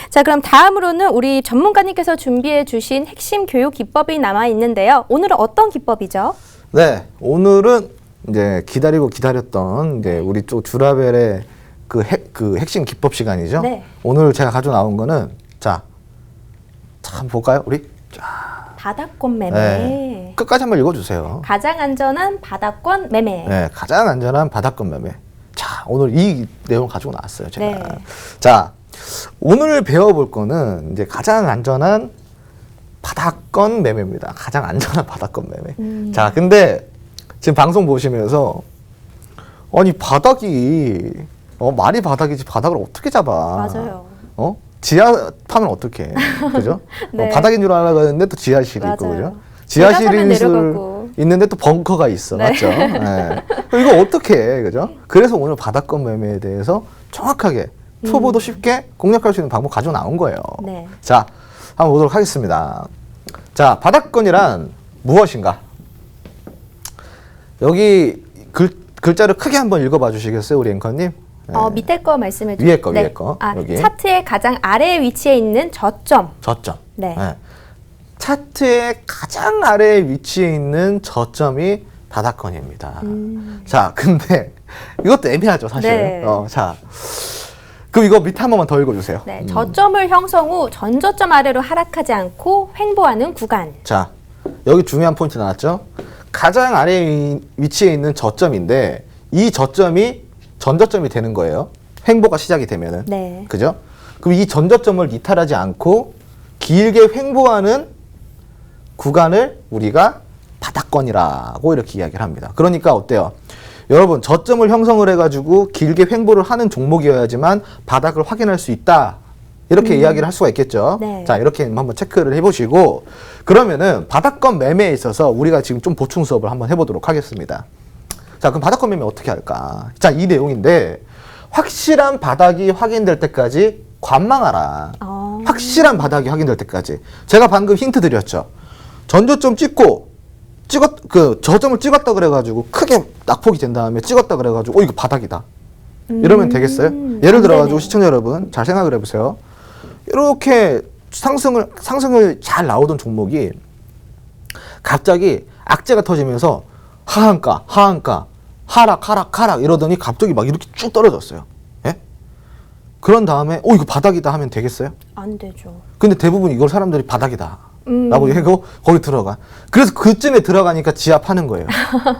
자, 그럼 다음으로는 우리 전문가님께서 준비해 주신 핵심 교육 기법이 남아 있는데요. 오늘은 어떤 기법이죠? 네, 오늘은 이제 기다렸던 이제 우리 쪽 주라벨의 그 핵심 기법 시간이죠. 네. 오늘 제가 가져 나온 거는 자, 한번 볼까요, 우리? 바닥권 매매. 네. 끝까지 한번 읽어주세요. 가장 안전한 바닥권 매매. 네, 가장 안전한 바닥권 매매. 자, 오늘 이 내용 가지고 나왔어요, 제가. 네. 자, 오늘 배워볼 거는 이제 가장 안전한 바닥권 매매입니다. 가장 안전한 바닥권 매매. 자, 근데 지금 방송 보시면서 아니 바닥이 말이 바닥이지 바닥을 어떻게 잡아? 맞아요. 지하 파면 어떡해? 그죠? 네. 바닥인 줄 알았는데 또 지하실이 있고, 맞아요. 그죠? 지하실이 내려가고. 있는데 또 벙커가 있어. 네. 맞죠? 네. 이거 어떻게 해? 그죠? 그래서 오늘 바닥권 매매에 대해서 정확하게 초보도 쉽게 공략할 수 있는 방법 가지고 나온 거예요. 네. 자, 한번 보도록 하겠습니다. 자, 바닥권이란 무엇인가? 여기 글자를 크게 한번 읽어봐 주시겠어요, 우리 앵커님? 네. 밑에 거 말씀해 주세요. 위에 거, 위에 거. 여기. 차트의 가장 아래에 위치해 있는 저점. 저점. 네. 차트의 가장 아래에 위치해 있는 저점이 바닥권입니다. 자, 근데 이것도 애매하죠, 사실. 네. 자, 그럼 이거 밑에 한 번만 더 읽어주세요. 네, 저점을 형성 후 전저점 아래로 하락하지 않고 횡보하는 구간. 자, 여기 중요한 포인트 나왔죠? 가장 아래에 위치해 있는 저점인데 이 저점이 전저점이 되는 거예요. 횡보가 시작이 되면은. 네. 그죠? 그럼 이 전저점을 이탈하지 않고 길게 횡보하는 구간을 우리가 바닥권이라고 이렇게 이야기를 합니다. 그러니까 어때요? 여러분, 저점을 형성을 해가지고 길게 횡보를 하는 종목이어야지만 바닥을 확인할 수 있다. 이렇게 이야기를 할 수가 있겠죠. 네. 자, 이렇게 한번 체크를 해보시고 그러면은 바닥권 매매에 있어서 우리가 지금 좀 보충 수업을 한번 해보도록 하겠습니다. 자, 그럼 바닥권 매매 어떻게 할까? 자, 이 내용인데 확실한 바닥이 확인될 때까지 관망하라. 확실한 바닥이 확인될 때까지. 제가 방금 힌트 드렸죠. 전저점 찍고 저점을 찍었다 그래가지고 크게 낙폭이 된 다음에 찍었다 그래가지고 이거 바닥이다. 이러면 되겠어요? 예를 들어가지고 시청자 여러분 잘 생각을 해보세요. 이렇게 상승을 잘 나오던 종목이 갑자기 악재가 터지면서 하한가, 하락 이러더니 갑자기 막 이렇게 쭉 떨어졌어요. 예? 그런 다음에 이거 바닥이다 하면 되겠어요? 안 되죠. 근데 대부분 이걸 사람들이 바닥이다 라고 하고 거기 들어가. 그래서 그쯤에 들어가니까 지압하는 거예요.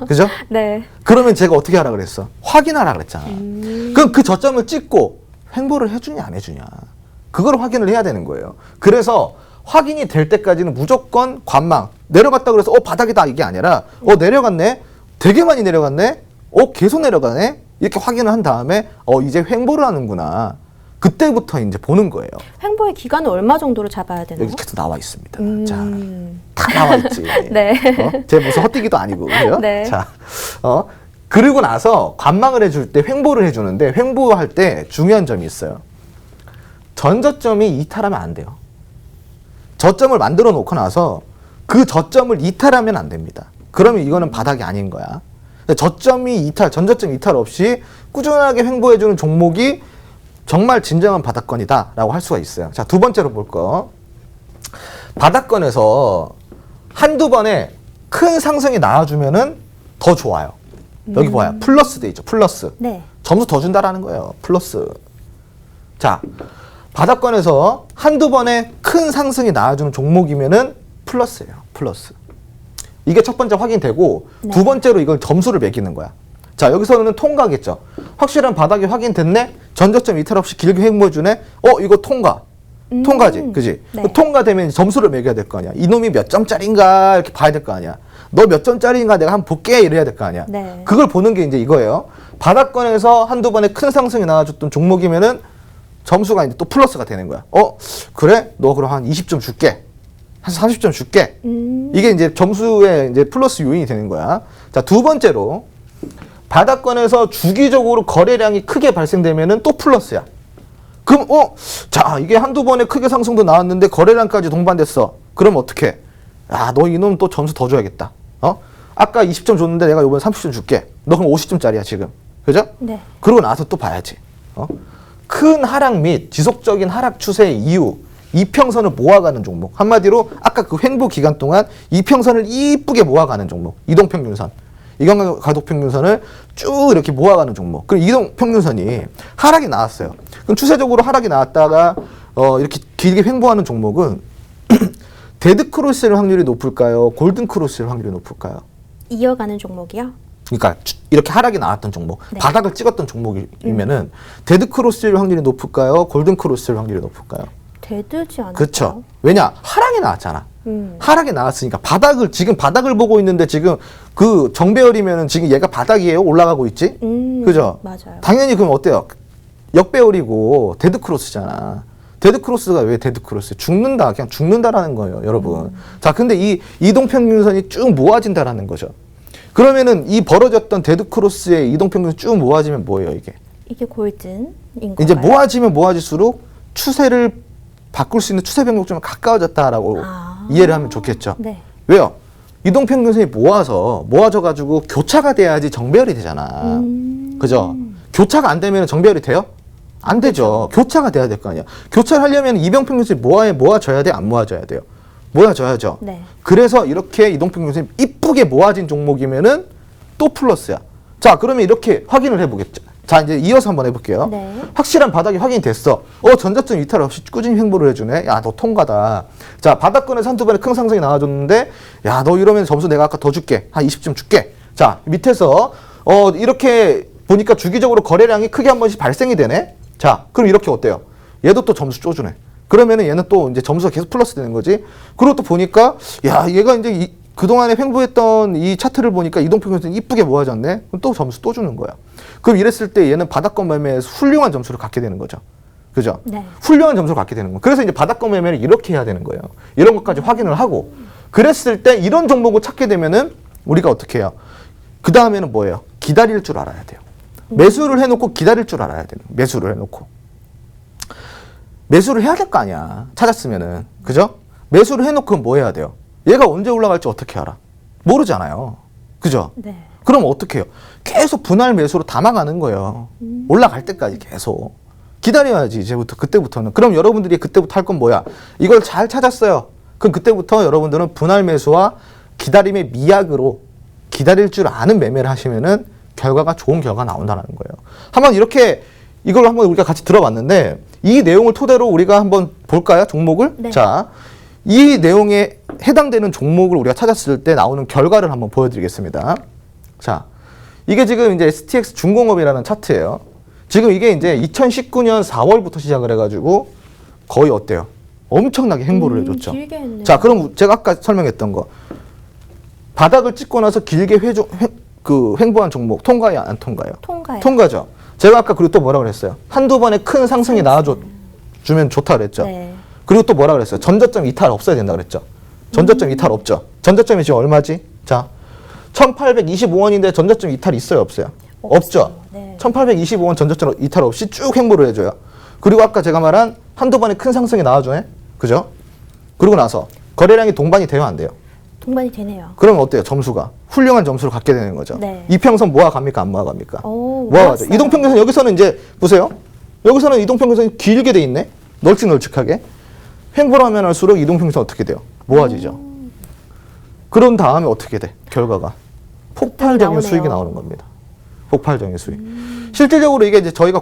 그죠? 네. 그러면 제가 어떻게 하라 그랬어? 확인하라 그랬잖아. 그럼 그 저점을 찍고 횡보를 해주냐 안 해주냐 그걸 확인을 해야 되는 거예요. 그래서 확인이 될 때까지는 무조건 관망. 내려갔다 그래서 바닥이다 이게 아니라 내려갔네, 되게 많이 내려갔네, 계속 내려가네, 이렇게 확인을 한 다음에 이제 횡보를 하는구나. 그때부터 이제 보는 거예요. 횡보의 기간은 얼마 정도로 잡아야 되나요? 여기 계속 나와 있습니다. 자, 다 나와 있지. 네. 제 무슨 헛되기도 아니고, 그죠? 네. 자, 그리고 나서 관망을 해줄 때 횡보를 해주는데 횡보할 때 중요한 점이 있어요. 전저점이 이탈하면 안 돼요. 저점을 만들어 놓고 나서 그 저점을 이탈하면 안 됩니다. 그러면 이거는 바닥이 아닌 거야. 전저점 이탈 없이 꾸준하게 횡보해주는 종목이 정말 진정한 바닥권이다라고 할 수가 있어요. 자, 두 번째로 볼 거. 바닥권에서 한두 번에 큰 상승이 나와주면은 더 좋아요. 여기 봐요. 플러스 돼 있죠. 플러스. 네. 점수 더 준다라는 거예요. 플러스. 자, 바닥권에서 한두 번의 큰 상승이 나와주는 종목이면은 플러스예요. 플러스. 이게 첫 번째 확인되고 네. 두 번째로 이걸 점수를 매기는 거야. 자, 여기서는 통과겠죠. 확실한 바닥이 확인됐네. 전저점 이탈 없이 길게 횡보해주네. 이거 통과. 통과지, 그지? 네. 통과되면 점수를 매겨야 될 거 아니야. 이놈이 몇 점짜리인가 이렇게 봐야 될 거 아니야. 너 몇 점짜리인가 내가 한번 볼게 이래야 될 거 아니야. 네. 그걸 보는 게 이제 이거예요. 바닥권에서 한두 번의 큰 상승이 나와줬던 종목이면은 점수가 이제 또 플러스가 되는 거야. 그래? 너 그럼 한 20점 줄게. 한 30점 줄게. 이게 이제 점수의 이제 플러스 요인이 되는 거야. 자, 두 번째로 바닥권에서 주기적으로 거래량이 크게 발생되면은 또 플러스야. 그럼 자, 이게 한두 번에 크게 상승도 나왔는데 거래량까지 동반됐어. 그럼 어떡해? 너 이놈 또 점수 더 줘야겠다. 아까 20점 줬는데 내가 이번에 30점 줄게. 너 그럼 50점짜리야 지금. 그죠? 네. 그러고 나서 또 봐야지. 큰 하락 및 지속적인 하락 추세의 이유, 이평선을 모아가는 종목. 한마디로 아까 그 횡보 기간 동안 이평선을 이쁘게 모아가는 종목. 이동평균선. 이동가독평균선을 쭉 이렇게 모아가는 종목. 그럼 이동평균선이 하락이 나왔어요. 그럼 추세적으로 하락이 나왔다가 이렇게 길게 횡보하는 종목은 데드크로스일 확률이 높을까요? 골든크로스일 확률이 높을까요? 이어가는 종목이요? 그러니까 이렇게 하락이 나왔던 종목, 네. 바닥을 찍었던 종목이면은 데드크로스일 확률이 높을까요? 골든크로스일 확률이 높을까요? 되지 않을까요? 그렇죠. 왜냐? 하락이 나왔잖아. 하락이 나왔으니까 지금 바닥을 보고 있는데 지금 그 정배열이면은 지금 얘가 바닥이에요? 올라가고 있지? 그죠? 맞아요. 당연히 그럼 어때요? 역배열이고 데드크로스잖아. 데드크로스가 왜 데드크로스? 죽는다. 그냥 죽는다라는 거예요, 여러분. 자, 근데 이 이동평균선이 쭉 모아진다라는 거죠. 그러면은 이 벌어졌던 데드크로스의 이동평균선이 쭉 모아지면 뭐예요, 이게? 이게 골든인 건가요? 이제 모아지면 모아질수록 추세를 바꿀 수 있는 추세 변곡점에 가까워졌다라고 이해를 하면 좋겠죠. 네. 왜요? 이동평균선이 모아져가지고 교차가 돼야지 정배열이 되잖아. 그죠? 교차가 안 되면 정배열이 돼요? 안 되죠. 교차가 돼야 될 거 아니야. 교차를 하려면 이동평균선이 모아져야 돼? 안 모아져야 돼요? 모아져야죠. 네. 그래서 이렇게 이동평균선이 이쁘게 모아진 종목이면은 또 플러스야. 자, 그러면 이렇게 확인을 해보겠죠. 자, 이제 이어서 한번 해볼게요. 네. 확실한 바닥이 확인됐어. 전저점 이탈 없이 꾸준히 횡보를 해주네. 야, 너 통과다. 자, 바닥권에서 한두 번에 큰 상승이 나와줬는데, 야, 너 이러면 점수 내가 아까 더 줄게. 한 20점 줄게. 자, 밑에서 이렇게 보니까 주기적으로 거래량이 크게 한 번씩 발생이 되네. 자, 그럼 이렇게 어때요? 얘도 또 점수 쪼주네. 그러면은 얘는 또 이제 점수가 계속 플러스 되는 거지. 그리고 또 보니까, 야, 얘가 이제 그동안에 횡보했던 이 차트를 보니까 이동평균선이 이쁘게 모아졌네. 그럼 또 점수 또 주는 거야. 그럼 이랬을 때 얘는 바닥권 매매에서 훌륭한 점수를 갖게 되는 거죠. 그죠? 네. 훌륭한 점수를 갖게 되는 거예요. 그래서 이제 바닥권 매매를 이렇게 해야 되는 거예요. 이런 것까지 확인을 하고. 그랬을 때 이런 종목을 찾게 되면은 우리가 어떻게 해요? 그 다음에는 뭐예요? 기다릴 줄 알아야 돼요. 매수를 해놓고 기다릴 줄 알아야 돼요. 매수를 해놓고. 매수를 해야 될 거 아니야. 찾았으면은. 그죠? 매수를 해놓고 뭐 해야 돼요? 얘가 언제 올라갈지 어떻게 알아? 모르잖아요. 그죠? 네. 그럼 어떻게 해요? 계속 분할 매수로 담아가는 거예요. 올라갈 때까지 계속. 기다려야지, 이제부터, 그때부터는. 그럼 여러분들이 그때부터 할 건 뭐야? 이걸 잘 찾았어요. 그럼 그때부터 여러분들은 분할 매수와 기다림의 미학으로 기다릴 줄 아는 매매를 하시면은 결과가 좋은 결과가 나온다는 거예요. 한번 이렇게 이걸 한번 우리가 같이 들어봤는데 이 내용을 토대로 우리가 한번 볼까요? 종목을? 네. 자, 이 내용에 해당되는 종목을 우리가 찾았을 때 나오는 결과를 한번 보여드리겠습니다. 자, 이게 지금 이제 STX 중공업이라는 차트예요. 지금 이게 이제 2019년 4월부터 시작을 해가지고 거의 어때요? 엄청나게 횡보를 해줬죠. 길게 했네요. 자, 그럼 제가 아까 설명했던 거 바닥을 찍고 나서 길게 횡보한 종목 통과야 안 통과요? 통과요. 통과죠. 제가 아까 그리고 또 뭐라 그랬어요? 한두 번에 큰 상승이 나와주면 좋다 그랬죠. 네. 그리고 또 뭐라 그랬어요? 전저점 이탈 없어야 된다 그랬죠. 전저점 이탈 없죠. 전저점이 지금 얼마지? 자, 1825원인데 전저점 이탈 있어요 없어요? 없죠. 네. 1825원 전저점 이탈 없이 쭉 횡보를 해줘요. 그리고 아까 제가 말한 한두 번에 큰 상승이 나와주네. 그죠? 그리고 나서 거래량이 동반이 돼요 안 돼요? 동반이 되네요. 그러면 어때요? 점수가 훌륭한 점수를 갖게 되는 거죠. 네. 이평선 모아갑니까? 안 모아갑니까? 오, 모아가죠. 모았어요. 이동평균선 여기서는 이제 보세요. 여기서는 이동평균선이 길게 돼 있네. 널찍널찍하게. 횡보를 하면 할수록 이동평균선 어떻게 돼요? 모아지죠. 그런 다음에 어떻게 돼? 결과가 폭발적인 나오네요. 수익이 나오는 겁니다. 폭발적인 수익. 실질적으로 이게 이제 제가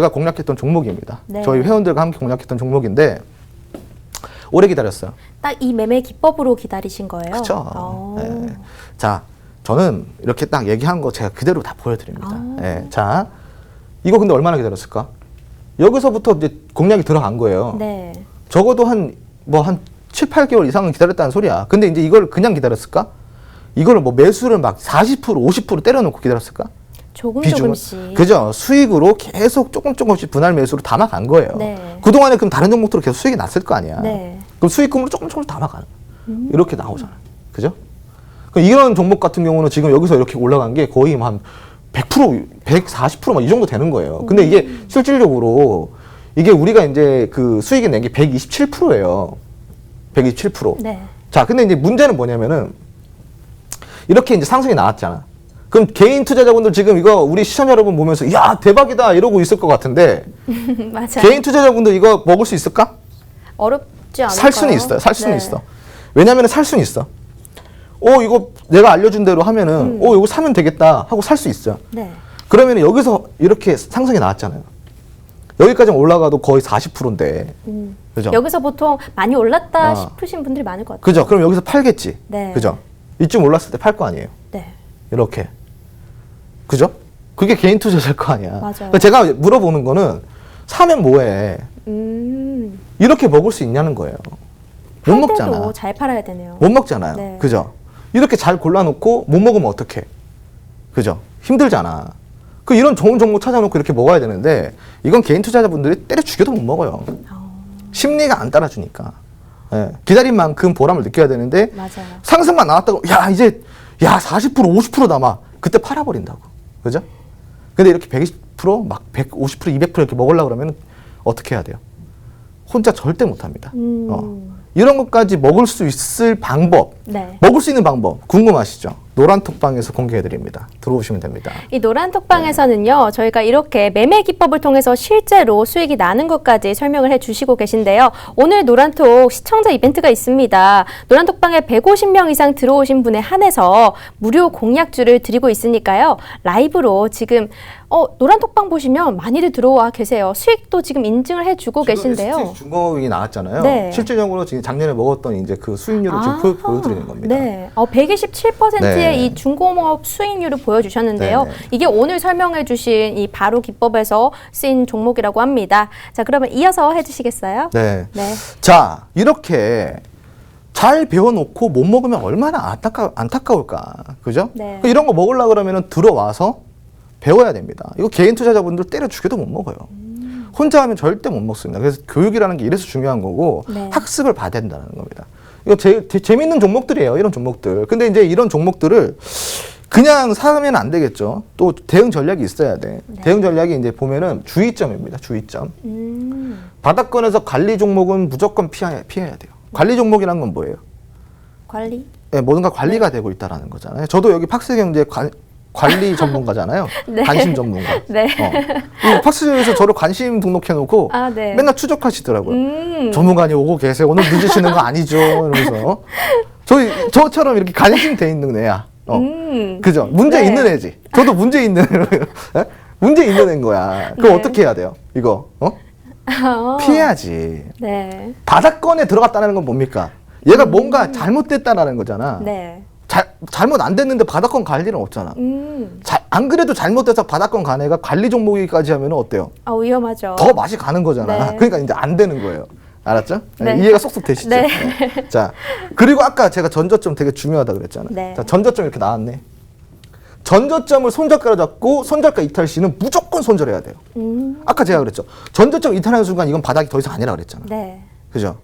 공략했던 종목입니다. 네. 저희 회원들과 함께 공략했던 종목인데 오래 기다렸어요. 딱 이 매매 기법으로 기다리신 거예요? 그렇죠. 네. 자, 저는 이렇게 딱 얘기한 거 제가 그대로 다 보여드립니다. 네. 자, 이거 근데 얼마나 기다렸을까? 여기서부터 이제 공략이 들어간 거예요. 네. 적어도 한 7, 8개월 이상은 기다렸다는 소리야. 근데 이제 이걸 그냥 기다렸을까? 이거를 뭐 매수를 막 40%, 50% 때려놓고 기다렸을까? 조금씩. 그죠? 수익으로 계속 조금씩 분할 매수로 담아간 거예요. 네. 그동안에 그럼 다른 종목들로 계속 수익이 났을 거 아니야. 네. 그럼 수익금으로 조금씩 담아가는 이렇게 나오잖아요. 그죠? 그럼 이런 종목 같은 경우는 지금 여기서 이렇게 올라간 게 거의 한 100%, 140% 막 이 정도 되는 거예요. 근데 이게 실질적으로 이게 우리가 이제 그 수익이 낸 게 127%예요. 127%. 네. 자, 근데 이제 문제는 뭐냐면은 이렇게 이제 상승이 나왔잖아. 그럼 개인 투자자분들 지금 이거 우리 시청자 여러분 보면서 야 대박이다 이러고 있을 것 같은데 맞아요. 개인 투자자분들 이거 먹을 수 있을까? 어렵지 않을까요? 살 수는 있어요. 살 수는 네. 있어. 왜냐면은 살 수는 있어. 이거 내가 알려준 대로 하면은 이거 사면 되겠다 하고 살 수 있어요. 네. 그러면 여기서 이렇게 상승이 나왔잖아요. 여기까지 올라가도 거의 40%인데. 그죠? 여기서 보통 많이 올랐다 아. 싶으신 분들이 많을 것 같아요. 그죠? 그럼 여기서 팔겠지. 네. 그죠? 이쯤 올랐을 때 팔 거 아니에요. 네. 이렇게. 그죠? 그게 개인 투자자일 거 아니야. 맞아요. 그러니까 제가 물어보는 거는 사면 뭐해? 이렇게 먹을 수 있냐는 거예요. 못 팔 먹잖아. 때도 잘 팔아야 되네요. 못 먹잖아요. 네. 그죠? 이렇게 잘 골라놓고 못 먹으면 어떡해? 그죠? 힘들잖아. 이런 좋은 종목 찾아놓고 이렇게 먹어야 되는데 이건 개인 투자자분들이 때려 죽여도 못 먹어요. 심리가 안 따라주니까. 예, 기다린 만큼 보람을 느껴야 되는데 맞아요. 상승만 나왔다고 이제 40% 50% 남아. 그때 팔아버린다고. 그죠? 근데 이렇게 120% 막 150% 200% 이렇게 먹으려고 그러면 어떻게 해야 돼요? 혼자 절대 못합니다. 이런 것까지 먹을 수 있을 방법, 네. 먹을 수 있는 방법 궁금하시죠? 노란톡방에서 공개해드립니다. 들어오시면 됩니다. 이 노란톡방에서는요, 저희가 이렇게 매매 기법을 통해서 실제로 수익이 나는 것까지 설명을 해주시고 계신데요. 오늘 노란톡 시청자 이벤트가 있습니다. 노란톡방에 150명 이상 들어오신 분에 한해서 무료 공약주를 드리고 있으니까요. 라이브로 지금 노란톡방 보시면 많이들 들어와 계세요. 수익도 지금 인증을 해주고 계신데요. 중공업이 나왔잖아요. 네. 실질적으로 지금 작년에 먹었던 이제 그 수익률을 지금 보여드리는 겁니다. 네. 127%의 네. 이 중공업 수익률을 보여주셨는데요. 네, 네. 이게 오늘 설명해주신 이 바로 기법에서 쓰인 종목이라고 합니다. 자, 그러면 이어서 해주시겠어요? 네. 네. 자, 이렇게 잘 배워놓고 못 먹으면 얼마나 안타까울까. 그죠? 네. 이런 거 먹으려고 그러면 들어와서 배워야 됩니다. 이거 개인 투자자분들 때려 죽여도 못 먹어요. 혼자 하면 절대 못 먹습니다. 그래서 교육이라는 게 이래서 중요한 거고 네. 학습을 받아야 된다는 겁니다. 이거 재밌는 종목들이에요. 이런 종목들. 근데 이제 이런 종목들을 그냥 사면 안 되겠죠. 또 대응 전략이 있어야 돼. 네. 대응 전략이 이제 보면은 주의점입니다. 주의점. 바닥권에서 관리 종목은 무조건 피해야 돼요. 관리 종목이란 건 뭐예요? 관리? 네, 뭔가 관리가 되고 있다라는 거잖아요. 저도 여기 팍스경제 관리 전문가잖아요. 네. 관심 전문가. 네. 이 팍스에서 저를 관심 등록해놓고 네. 맨날 추적하시더라고요. 전문가님 오고 계세요. 오늘 늦으시는 거 아니죠? 이러면서 저처럼 이렇게 관심 돼 있는 애야. 그죠? 문제 네. 있는 애지. 저도 문제 있는 애. 문제 있는 애인 거야. 그럼 네. 어떻게 해야 돼요? 이거 피해야지. 네. 바닥권에 들어갔다는 건 뭡니까? 얘가 뭔가 잘못됐다라는 거잖아. 네. 잘못 안 됐는데 바닥권 갈 일은 없잖아. 안 그래도 잘못돼서 바닥권 간 애가 관리 종목이까지 하면 어때요? 위험하죠. 더 맛이 가는 거잖아. 네. 그러니까 이제 안 되는 거예요. 알았죠? 네. 이해가 쏙쏙 되시죠? 네. 자, 그리고 아까 제가 전저점 되게 중요하다 그랬잖아요. 네. 자, 전저점 이렇게 나왔네. 전저점을 손절가로 잡고 손절가 이탈 시는 무조건 손절해야 돼요. 아까 제가 그랬죠. 전저점 이탈하는 순간 이건 바닥이 더 이상 아니라 그랬잖아. 네. 그죠?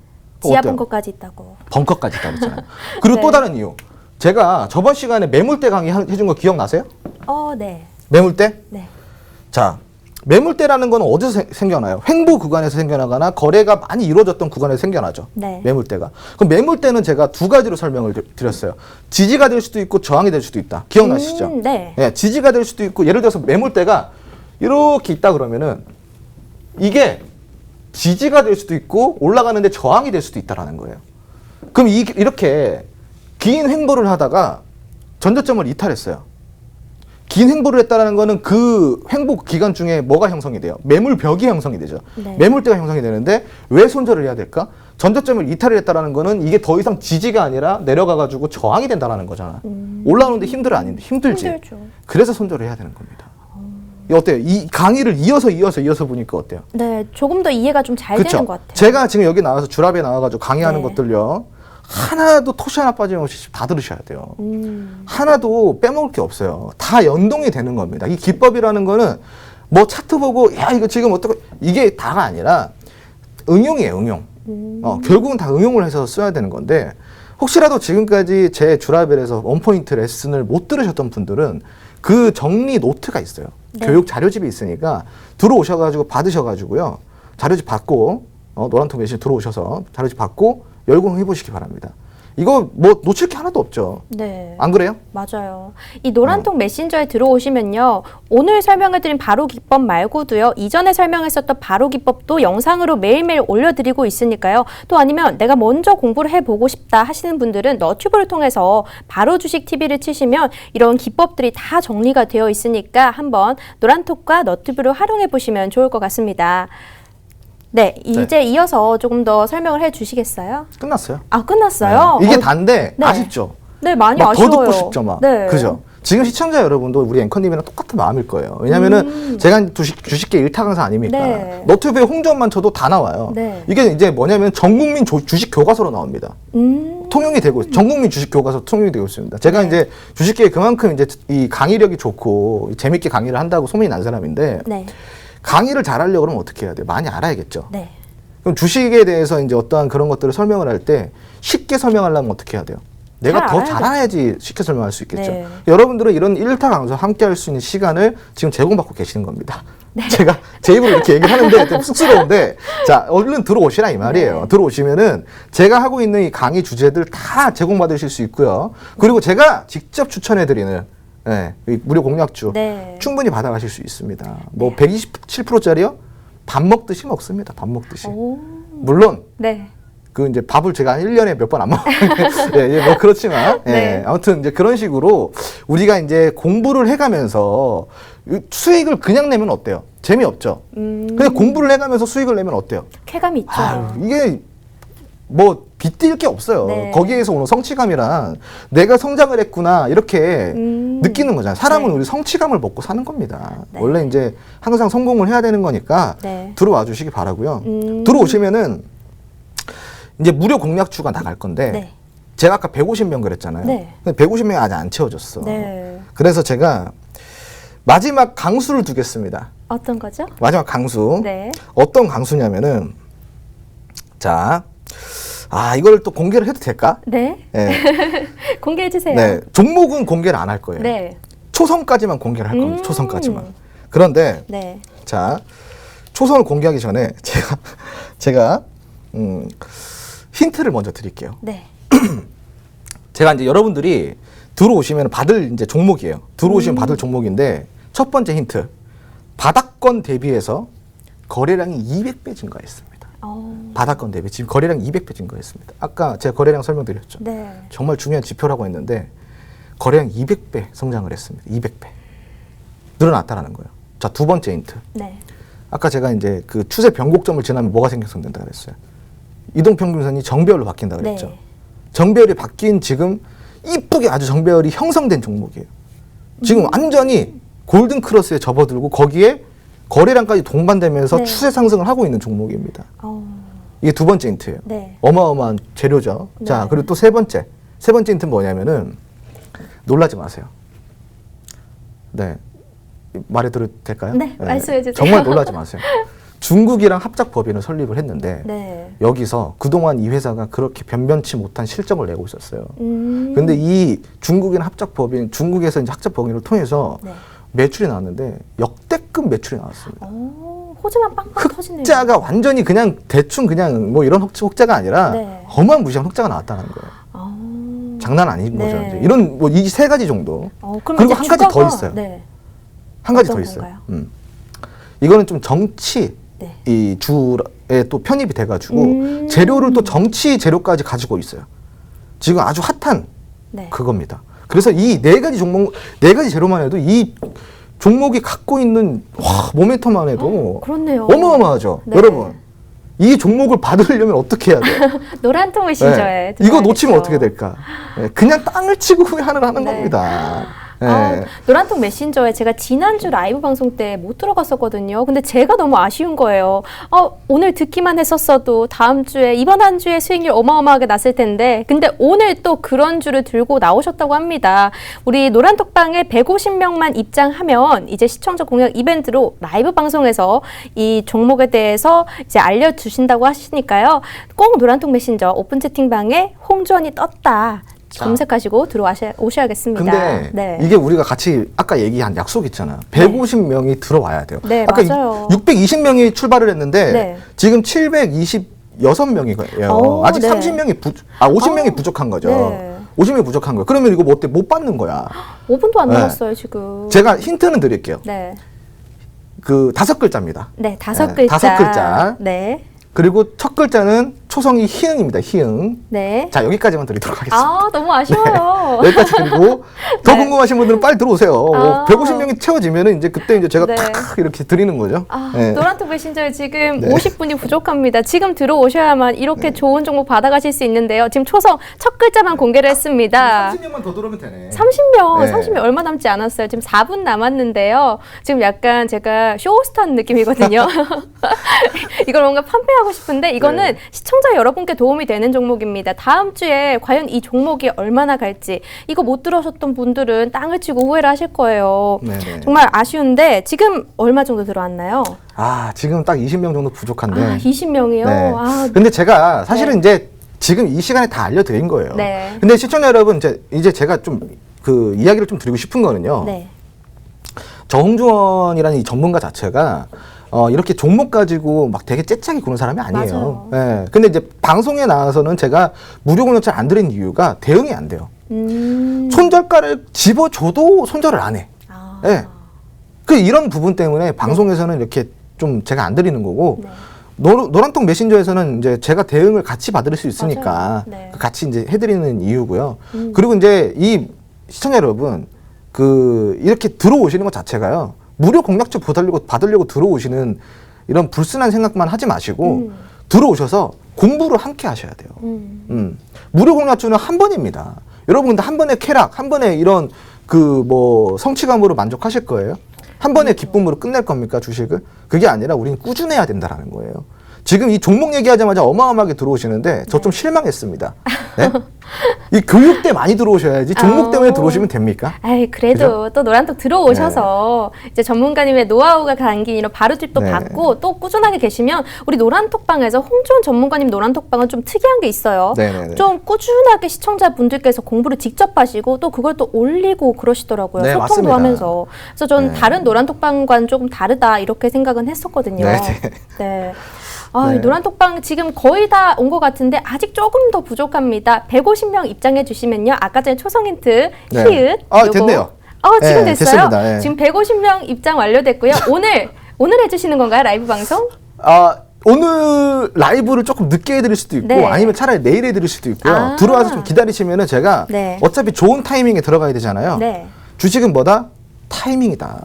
지하 어때요? 벙커까지 있다고. 벙커까지 있다고 했잖아요. 그리고 네. 또 다른 이유. 제가 저번 시간에 매물대 강의 해준 거 기억나세요? 네. 매물대? 네. 자, 매물대라는 건 어디서 생겨나요? 횡보 구간에서 생겨나거나 거래가 많이 이루어졌던 구간에서 생겨나죠. 네. 매물대가. 그럼 매물대는 제가 두 가지로 설명을 드렸어요. 지지가 될 수도 있고 저항이 될 수도 있다. 기억나시죠? 네. 예, 지지가 될 수도 있고 예를 들어서 매물대가 이렇게 있다 그러면은 이게 지지가 될 수도 있고 올라가는데 저항이 될 수도 있다라는 거예요. 그럼 이렇게 긴 횡보를 하다가 전저점을 이탈했어요. 긴 횡보를 했다라는 거는 그 횡보 기간 중에 뭐가 형성이 돼요? 매물벽이 형성이 되죠. 네. 매물대가 형성이 되는데 왜 손절을 해야 될까? 전저점을 이탈을 했다라는 거는 이게 더 이상 지지가 아니라 내려가가지고 저항이 된다라는 거잖아. 올라오는데 힘들어 아닌데 힘들지. 힘들죠. 그래서 손절을 해야 되는 겁니다. 이 어때요? 이 강의를 이어서 보니까 어때요? 네, 조금 더 이해가 좀 잘 그쵸? 되는 것 같아요. 제가 지금 여기 나와서 주랍에 나와가지고 강의하는 네. 것들요. 하나도 토시 하나 빠짐없이 다 들으셔야 돼요. 하나도 빼먹을 게 없어요. 다 연동이 되는 겁니다. 이 기법이라는 거는 뭐 차트 보고 야 이거 지금 어떻게 이게 다가 아니라 응용이에요. 응용. 결국은 다 응용을 해서 써야 되는 건데 혹시라도 지금까지 제 주라벨에서 원포인트 레슨을 못 들으셨던 분들은 그 정리 노트가 있어요. 네. 교육 자료집이 있으니까 들어오셔가지고 받으셔가지고요. 자료집 받고 노란통 메시지 들어오셔서 자료집 받고 열공해 보시기 바랍니다. 이거 뭐 놓칠 게 하나도 없죠. 네. 안 그래요? 맞아요. 이 노란통 메신저에 들어오시면요. 오늘 설명해드린 바로 기법 말고도요. 이전에 설명했었던 바로 기법도 영상으로 매일매일 올려드리고 있으니까요. 또 아니면 내가 먼저 공부를 해보고 싶다 하시는 분들은 너튜브를 통해서 바로 주식 TV를 치시면 이런 기법들이 다 정리가 되어 있으니까 한번 노란톡과 너튜브를 활용해 보시면 좋을 것 같습니다. 네, 이제 이어서 조금 더 설명을 해주시겠어요? 끝났어요. 아, 끝났어요? 네. 이게 단데 네. 아쉽죠. 네, 많이 막 아쉬워요. 더 듣고 싶죠, 막. 네. 그죠? 지금 시청자 여러분도 우리 앵커님이랑 똑같은 마음일 거예요. 왜냐면은 제가 주식계 일타 강사 아닙니까? 네. 너튜브에 홍점만 쳐도 다 나와요. 네. 이게 이제 뭐냐면 전국민 주식 교과서로 나옵니다. 통용이 되고 전국민 주식 교과서 통용이 되고 있습니다. 제가 이제 주식계에 그만큼 이제 이 강의력이 좋고 재밌게 강의를 한다고 소문이 난 사람인데 네. 강의를 잘하려고 그러면 어떻게 해야 돼요? 많이 알아야겠죠. 네. 그럼 주식에 대해서 이제 어떠한 그런 것들을 설명을 할 때 쉽게 설명하려면 어떻게 해야 돼요? 내가 더 알아야죠. 잘 알아야지 쉽게 설명할 수 있겠죠. 네. 여러분들은 이런 1타 강사 함께 할 수 있는 시간을 지금 제공받고 계시는 겁니다. 제가 제 입으로 이렇게 얘기를 하는데 좀 쑥스러운데 자, 얼른 들어오시라 이 말이에요. 네. 들어오시면은 제가 하고 있는 이 강의 주제들 다 제공받으실 수 있고요. 그리고 제가 직접 추천해드리는 네, 이 무료 공략주 네. 충분히 받아가실 수 있습니다. 뭐 127%짜리요? 밥 먹듯이 먹습니다. 밥 먹듯이. 오. 물론 네. 그 이제 밥을 제가 1년에 몇 번 안 먹는데 예, 뭐 그렇지만 예, 네. 아무튼 이제 그런 식으로 우리가 이제 공부를 해가면서 수익을 그냥 내면 어때요? 재미없죠. 그냥 공부를 해가면서 수익을 내면 어때요? 쾌감이 있죠. 아유, 이게 뭐 빗댈 게 없어요. 네. 거기에서 오는 성취감이란 내가 성장을 했구나 이렇게 느끼는 거잖아요. 사람은 네. 우리 성취감을 먹고 사는 겁니다. 네. 원래 이제 항상 성공을 해야 되는 거니까 네. 들어와 주시기 바라고요. 들어오시면은 이제 무료 공략주가 나갈 건데 네. 제가 아까 150명 그랬잖아요. 네. 근데 150명이 아직 안 채워졌어. 네. 그래서 제가 마지막 강수를 두겠습니다. 어떤 거죠? 마지막 강수. 네. 어떤 강수냐면은 자, 이걸 또 공개를 해도 될까? 네. 네. 공개해 주세요. 네. 종목은 공개를 안 할 거예요. 네. 초선까지만 공개를 할 겁니다. 초선까지만. 그런데 네. 자, 초선을 공개하기 전에 제가 힌트를 먼저 드릴게요. 네. 제가 이제 여러분들이 들어오시면 받을 이제 종목이에요. 들어오시면 받을 종목인데 첫 번째 힌트. 바닥권 대비해서 거래량이 200배 증가했습니다. 바닥권 대비 지금 거래량 200배 증가했습니다. 아까 제가 거래량 설명드렸죠. 네. 정말 중요한 지표라고 했는데 거래량 200배 성장을 했습니다. 200배 늘어났다라는 거예요. 자, 두 번째 힌트. 네. 아까 제가 이제 그 추세 변곡점을 지나면 뭐가 생성된다 그랬어요. 이동평균선이 정배열로 바뀐다 그랬죠. 네. 정배열이 바뀐 지금 이쁘게 아주 정배열이 형성된 종목이에요. 지금 완전히 골든 크로스에 접어들고 거기에 거래량까지 동반되면서 네. 추세 상승을 하고 있는 종목입니다. 이게 두 번째 힌트예요. 네. 어마어마한 재료죠. 네. 자, 그리고 또 세 번째 힌트는 뭐냐면은 놀라지 마세요. 네, 말해드려도 될까요? 네, 말씀해 주세요. 정말 놀라지 마세요. 중국이랑 합작 법인을 설립을 했는데 네. 여기서 그동안 이 회사가 그렇게 변변치 못한 실적을 내고 있었어요. 음. 근데 이 중국인 합작 법인, 중국에서 이제 합작 법인을 통해서 네. 매출이 나왔는데 역대급 매출이 나왔습니다. 호주만 빵빵 터지네요. 흑자가 완전히 그냥 대충 그냥 뭐 이런 흑자가 아니라 네. 어마무시한 흑자가 나왔다는 거예요. 장난 아닌 네. 거죠. 이제 이런 뭐 이 세 가지 정도. 그럼 그리고 이제 한 가지 더 주가가- 있어요. 네. 한 가지 더 어떤 있어요. 건가요? 이거는 좀 정치 네. 이 주에 또 편입이 돼가지고 재료를 또 정치 재료까지 가지고 있어요. 지금 아주 핫한 네. 그겁니다. 그래서 이 네 가지 종목, 네 가지 재료만 해도 이 종목이 갖고 있는 모멘텀만 해도 그렇네요. 어마어마하죠. 네. 여러분, 이 종목을 받으려면 어떻게 해야 돼요? 노란 통을 신조에 이거 놓치면 어떻게 될까? 네, 그냥 땅을 치고 하는 네. 겁니다. 네. 노란통 메신저에 제가 지난주 라이브 방송 때 못 들어갔었거든요. 근데 제가 너무 아쉬운 거예요. 오늘 듣기만 했었어도 다음 주에, 이번 한 주에 수익률 어마어마하게 났을 텐데, 근데 오늘 또 그런 주를 들고 나오셨다고 합니다. 우리 노란톡방에 150명만 입장하면 이제 시청자 공약 이벤트로 라이브 방송에서 이 종목에 대해서 이제 알려주신다고 하시니까요. 꼭 노란통 메신저 오픈 채팅방에 홍주원이 떴다 검색하시고 들어오셔야겠습니다. 근데 네. 이게 우리가 같이 아까 얘기한 약속 있잖아. 150명이 들어와야 돼요. 네, 아까 맞아요. 620명이 출발을 했는데 네. 지금 726명이에요. 오, 아직 네. 50명이 부족한 거죠. 네. 50명이 부족한 거예요. 그러면 이거 뭐 어때? 못 받는 거야. 5분도 안 네. 남았어요, 지금. 제가 힌트는 드릴게요. 네. 그 5글자입니다. 네, 5글자. 네, 5글자. 네. 그리고 첫 글자는 초성이 희응입니다. 희응. 네. 자, 여기까지만 드리도록 하겠습니다. 아, 너무 아쉬워요. 여기까지 드리고 더 네. 궁금하신 분들은 빨리 들어오세요. 아. 150명이 채워지면은 이제 그때 이제 제가 네. 탁 이렇게 드리는 거죠. 아, 노란톡 메신저에 지금 네. 50분이 부족합니다. 지금 들어오셔야만 이렇게 좋은 정보 받아가실 수 있는데요. 지금 초성 첫 글자만 공개를 했습니다. 30명만 더 들어오면 되네. 30명, 네. 30명 얼마 남지 않았어요. 지금 4분 남았는데요. 지금 약간 제가 쇼호스트 하는 느낌이거든요. 이걸 뭔가 판매하고 싶은데 이거는 네. 시청자 여러분께 도움이 되는 종목입니다. 다음 주에 과연 이 종목이 얼마나 갈지 이거 못 들어오셨던 분들은 땅을 치고 후회를 하실 거예요. 네네. 정말 아쉬운데 지금 얼마 정도 들어왔나요? 아, 지금 딱 20명 정도 부족한데. 아, 20명이요? 네. 아, 근데 제가 사실은 네. 이제 지금 이 시간에 다 알려드린 거예요. 네. 근데 시청자 여러분, 이제 제가 좀 그 이야기를 좀 드리고 싶은 거는요. 네. 정홍주원이라는 이 전문가 자체가 이렇게 종목 가지고 막 되게 째짝이 구는 사람이 아니에요. 예. 근데 이제 방송에 나와서는 제가 무료 공략을 안 드린 이유가 대응이 안 돼요. 손절가를 집어줘도 손절을 안 해. 아. 예. 그 이런 부분 때문에 방송에서는 이렇게 좀 제가 안 드리는 거고 네. 노란통 메신저에서는 이제 제가 대응을 같이 받을 수 있으니까 맞아요. 네. 같이 이제 해드리는 이유고요. 그리고 이제 이 시청자 여러분 이렇게 들어오시는 것 자체가요. 무료 공략처 받으려고 들어오시는 이런 불순한 생각만 하지 마시고 들어오셔서 공부를 함께 하셔야 돼요. 무료 공략주는 한 번입니다. 여러분 근데 한 번의 쾌락, 한 번의 이런 성취감으로 만족하실 거예요? 한 번의 기쁨으로 끝낼 겁니까, 주식을? 그게 아니라 우리는 꾸준해야 된다라는 거예요. 지금 이 종목 얘기하자마자 어마어마하게 들어오시는데 저 좀 실망했습니다. 네? 이 교육 때 많이 들어오셔야지 종목 때문에 들어오시면 됩니까? 아이, 그래도 또 노란톡 들어오셔서 이제 전문가님의 노하우가 담긴 이런 바로팁도 네. 받고 또 꾸준하게 계시면 우리 노란톡방에서 홍주원 전문가님 노란톡방은 좀 특이한 게 있어요. 네네네. 좀 꾸준하게 시청자분들께서 공부를 직접 하시고 또 그걸 또 올리고 그러시더라고요. 네, 소통도 맞습니다. 하면서. 그래서 저는 네. 다른 노란톡방과는 조금 다르다 이렇게 생각은 했었거든요. 네네. 네. 아, 네. 이 노란톡방 지금 거의 다 온 것 같은데 아직 조금 더 부족합니다. 150명 입장해 주시면요. 아까 전에 초성 힌트 네. 히읗 아, 요거. 됐네요. 지금 네, 됐어요? 됐습니다. 네. 지금 150명 입장 완료됐고요. 오늘 해주시는 건가요? 라이브 방송? 오늘 라이브를 조금 늦게 해드릴 수도 있고 네. 아니면 차라리 내일 해드릴 수도 있고요. 아. 들어와서 좀 기다리시면은 제가 네. 어차피 좋은 타이밍에 들어가야 되잖아요. 네. 주식은 뭐다? 타이밍이다.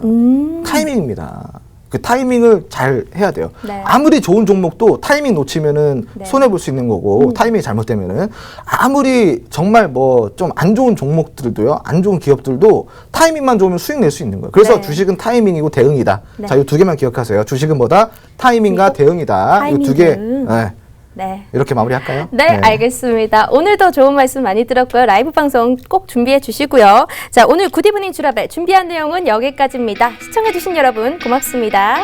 타이밍입니다. 그 타이밍을 잘 해야 돼요. 네. 아무리 좋은 종목도 타이밍 놓치면은 네. 손해 볼 수 있는 거고 타이밍이 잘못되면은 아무리 정말 좀 안 좋은 종목들도요, 안 좋은 기업들도 타이밍만 좋으면 수익 낼 수 있는 거예요. 그래서 네. 주식은 타이밍이고 대응이다. 네. 자, 이 두 개만 기억하세요. 주식은 뭐다? 타이밍과 대응이다. 이 타이밍 두 개. 대응. 네. 네. 이렇게 마무리할까요? 네, 알겠습니다. 오늘도 좋은 말씀 많이 들었고요. 라이브 방송 꼭 준비해 주시고요. 자, 오늘 굿이브닝 주라벨 준비한 내용은 여기까지입니다. 시청해 주신 여러분 고맙습니다.